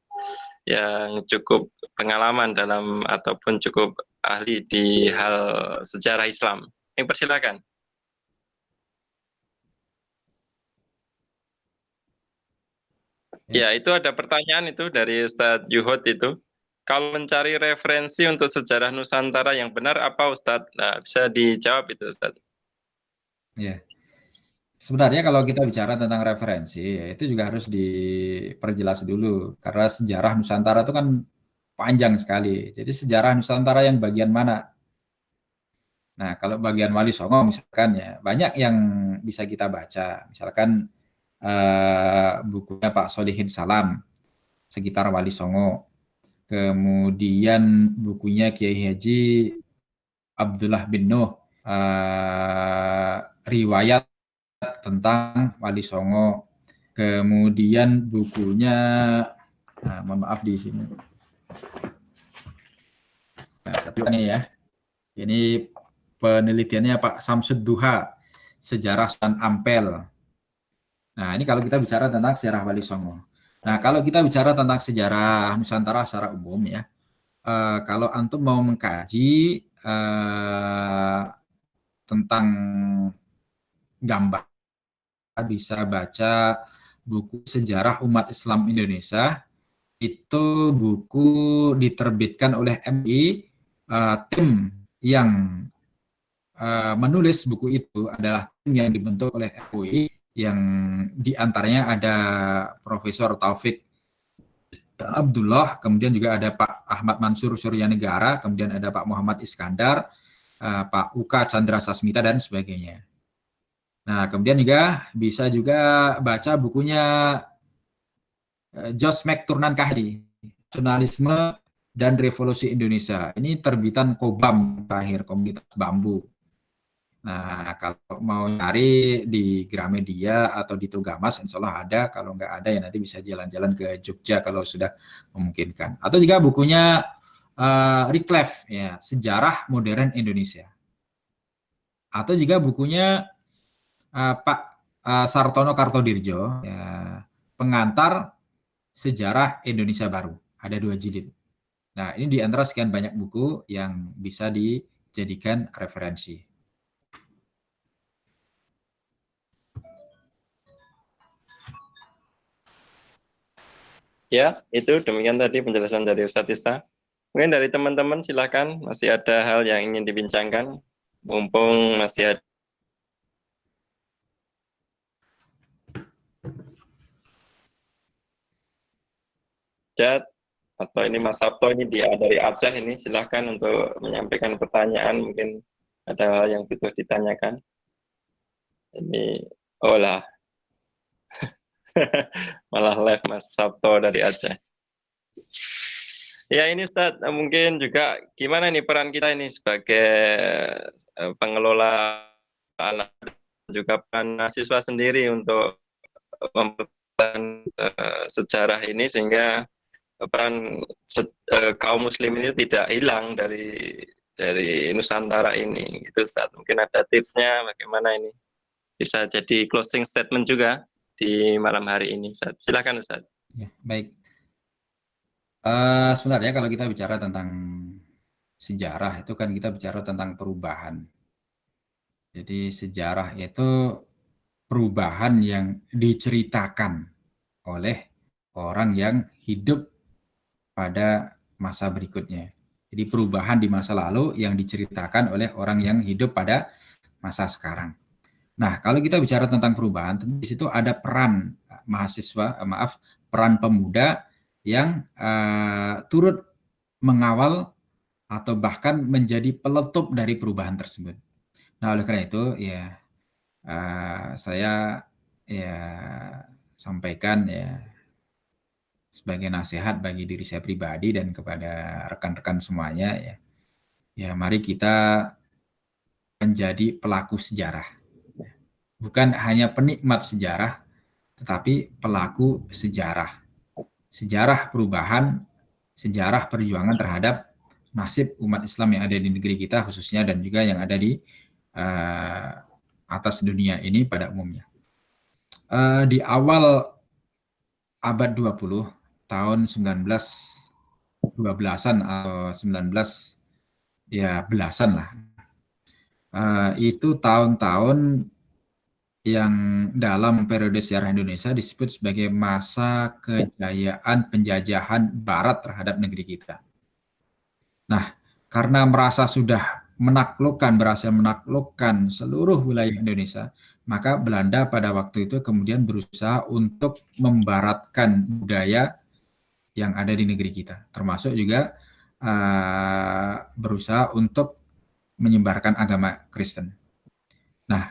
yang cukup pengalaman dalam ataupun cukup ahli di hal sejarah Islam. Yang persilakan. Ya, itu ada pertanyaan itu dari Ustadz Juhud itu. Kalau mencari referensi untuk sejarah Nusantara yang benar apa Ustadz? Nah, bisa dijawab itu Ustadz. Ya. Sebenarnya kalau kita bicara tentang referensi, ya itu juga harus diperjelas dulu. Karena sejarah Nusantara itu kan panjang sekali. Jadi sejarah Nusantara yang bagian mana? Nah, kalau bagian Wali Songo misalkan ya, banyak yang bisa kita baca. Misalkan bukunya Pak Solihin Salam, sekitar Wali Songo. Kemudian bukunya Kiai Haji Abdullah bin Nuh, riwayat tentang Wali Songo. Kemudian bukunya, mohon maaf di sini. Nah, satu ini ya. Ini penelitiannya Pak Samsud Duha, Sejarah Sunan Ampel. Nah, ini kalau kita bicara tentang sejarah Wali Songo. Nah, kalau kita bicara tentang sejarah Nusantara secara umum ya, kalau antum mau mengkaji tentang gambar, bisa baca buku Sejarah Umat Islam Indonesia. Itu buku diterbitkan oleh MI. Tim yang menulis buku itu adalah tim yang dibentuk oleh MUI, yang diantaranya ada Profesor Taufik Abdullah, kemudian juga ada Pak Ahmad Mansur Suryanegara, kemudian ada Pak Muhammad Iskandar, Pak Uka Chandra Sasmita, dan sebagainya. Nah, kemudian juga bisa juga baca bukunya Jos McTurnan Kahdi, Jurnalisme dan Revolusi Indonesia. Ini terbitan Kobam terakhir, Komunitas Bambu. Nah, kalau mau nyari di Gramedia atau di Tugamas, insya Allah ada. Kalau nggak ada ya nanti bisa jalan-jalan ke Jogja kalau sudah memungkinkan. Atau juga bukunya Reclef, ya, Sejarah Modern Indonesia. Atau juga bukunya Pak Sartono Kartodirjo, ya, Pengantar Sejarah Indonesia Baru. Ada 2 jilid. Nah, ini di antara sekian banyak buku yang bisa dijadikan referensi. Ya, itu demikian tadi penjelasan dari Ustadz Ista. Mungkin dari teman-teman silakan, masih ada hal yang ingin dibincangkan, mumpung masih ada, atau ini Mas Sabto ini dia dari Aceh ini, silakan untuk menyampaikan pertanyaan, mungkin ada hal yang butuh ditanyakan. Ini, olah, malah live Mas Sabto dari Aceh. Ya ini Ustaz, mungkin juga gimana nih peran kita ini sebagai pengelola anak juga peran mahasiswa sendiri untuk mempertahankan sejarah ini sehingga peran kaum muslim ini tidak hilang dari Nusantara ini. Itu Ustaz. Mungkin ada tipsnya bagaimana ini bisa jadi closing statement juga di malam hari ini Ustaz. Silakan Ustaz. Ya, baik. Sebenarnya kalau kita bicara tentang sejarah itu kan kita bicara tentang perubahan. Jadi sejarah itu perubahan yang diceritakan oleh orang yang hidup pada masa berikutnya. Jadi perubahan di masa lalu yang diceritakan oleh orang yang hidup pada masa sekarang. Nah, kalau kita bicara tentang perubahan, di situ ada peran peran pemuda yang turut mengawal atau bahkan menjadi peletup dari perubahan tersebut. Nah, oleh karena itu, ya saya ya sampaikan ya sebagai nasihat bagi diri saya pribadi dan kepada rekan-rekan semuanya ya. Ya, mari kita menjadi pelaku sejarah. Bukan hanya penikmat sejarah, tetapi pelaku sejarah. Sejarah perubahan, sejarah perjuangan terhadap nasib umat Islam yang ada di negeri kita khususnya dan juga yang ada di atas dunia ini pada umumnya. Di awal abad 20, tahun 1912-an atau 19 ya belasan lah. Itu tahun-tahun yang dalam periode sejarah Indonesia disebut sebagai masa kejayaan penjajahan Barat terhadap negeri kita. Nah, karena merasa sudah berhasil menaklukkan seluruh wilayah Indonesia, maka Belanda pada waktu itu kemudian berusaha untuk membaratkan budaya yang ada di negeri kita, termasuk juga berusaha untuk menyebarkan agama Kristen. Nah,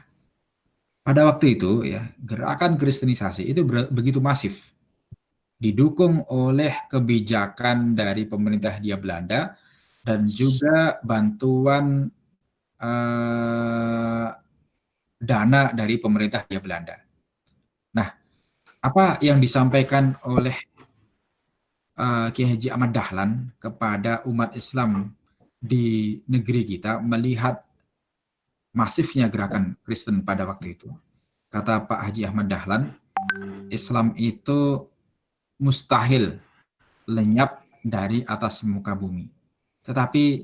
pada waktu itu ya gerakan Kristenisasi itu begitu masif, didukung oleh kebijakan dari pemerintah Hindia Belanda dan juga bantuan dana dari pemerintah Hindia Belanda. Nah, apa yang disampaikan oleh Kiai Haji Ahmad Dahlan kepada umat Islam di negeri kita melihat masifnya gerakan Kristen pada waktu itu? Kata Pak Haji Ahmad Dahlan, Islam itu mustahil lenyap dari atas muka bumi. Tetapi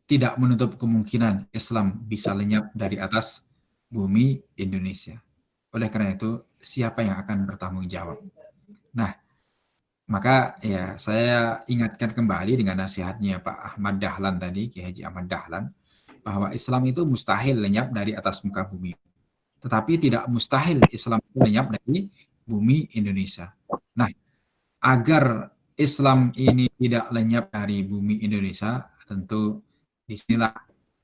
tidak menutup kemungkinan Islam bisa lenyap dari atas bumi Indonesia. Oleh karena itu, siapa yang akan bertanggung jawab? Nah, maka ya saya ingatkan kembali dengan nasihatnya Pak Ahmad Dahlan tadi, Kiai Haji Ahmad Dahlan, bahwa Islam itu mustahil lenyap dari atas muka bumi. Tetapi tidak mustahil Islam itu lenyap dari bumi Indonesia. Nah, agar Islam ini tidak lenyap dari bumi Indonesia, tentu disinilah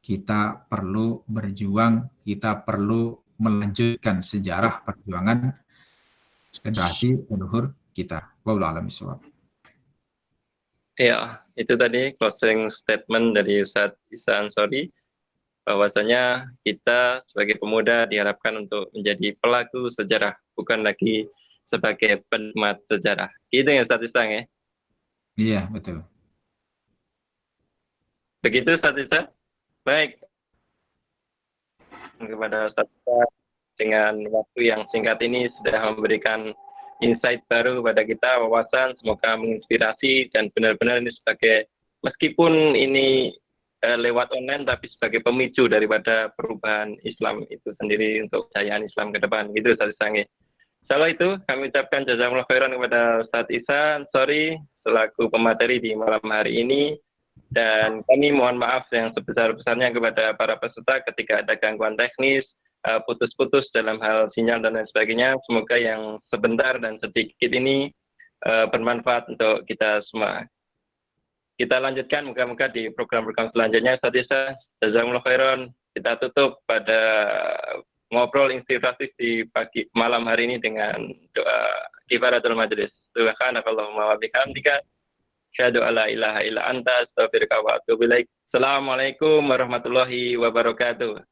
kita perlu berjuang, kita perlu melanjutkan sejarah perjuangan generasi leluhur kita. Wallahu a'lam bishawab. Ya, itu tadi closing statement dari Ustadz Isa Ansori, bahwasanya kita sebagai pemuda diharapkan untuk menjadi pelaku sejarah, bukan lagi sebagai penikmat sejarah. Gitu ya Ustadz Isa ya? Iya, betul. Begitu Ustadz Isa? Baik. Kepada Ustadz Isa, dengan waktu yang singkat ini sudah memberikan insight baru pada kita, wawasan, semoga menginspirasi dan benar-benar ini sebagai, meskipun ini lewat online, tapi sebagai pemicu daripada perubahan Islam itu sendiri untuk kejayaan Islam ke depan. Gitu Ustaz Isa. Salah itu kami ucapkan jazakumullah khairan kepada Ustaz Isa Ansori selaku pemateri di malam hari ini. Dan kami mohon maaf yang sebesar-besarnya kepada para peserta ketika ada gangguan teknis, putus-putus dalam hal sinyal dan lain sebagainya. Semoga yang sebentar dan sedikit ini bermanfaat untuk kita semua. Kita lanjutkan moga-moga di program-program selanjutnya. Ustaz, jazakumullah khairan. Kita tutup pada ngobrol inspiratif di malam hari ini dengan doa kifaratul majlis. Subhanakallahumma wa bihamdika asyhadu alla ilaha illa anta astaghfiruka wa atubu ilaik. Assalamualaikum warahmatullahi wabarakatuh.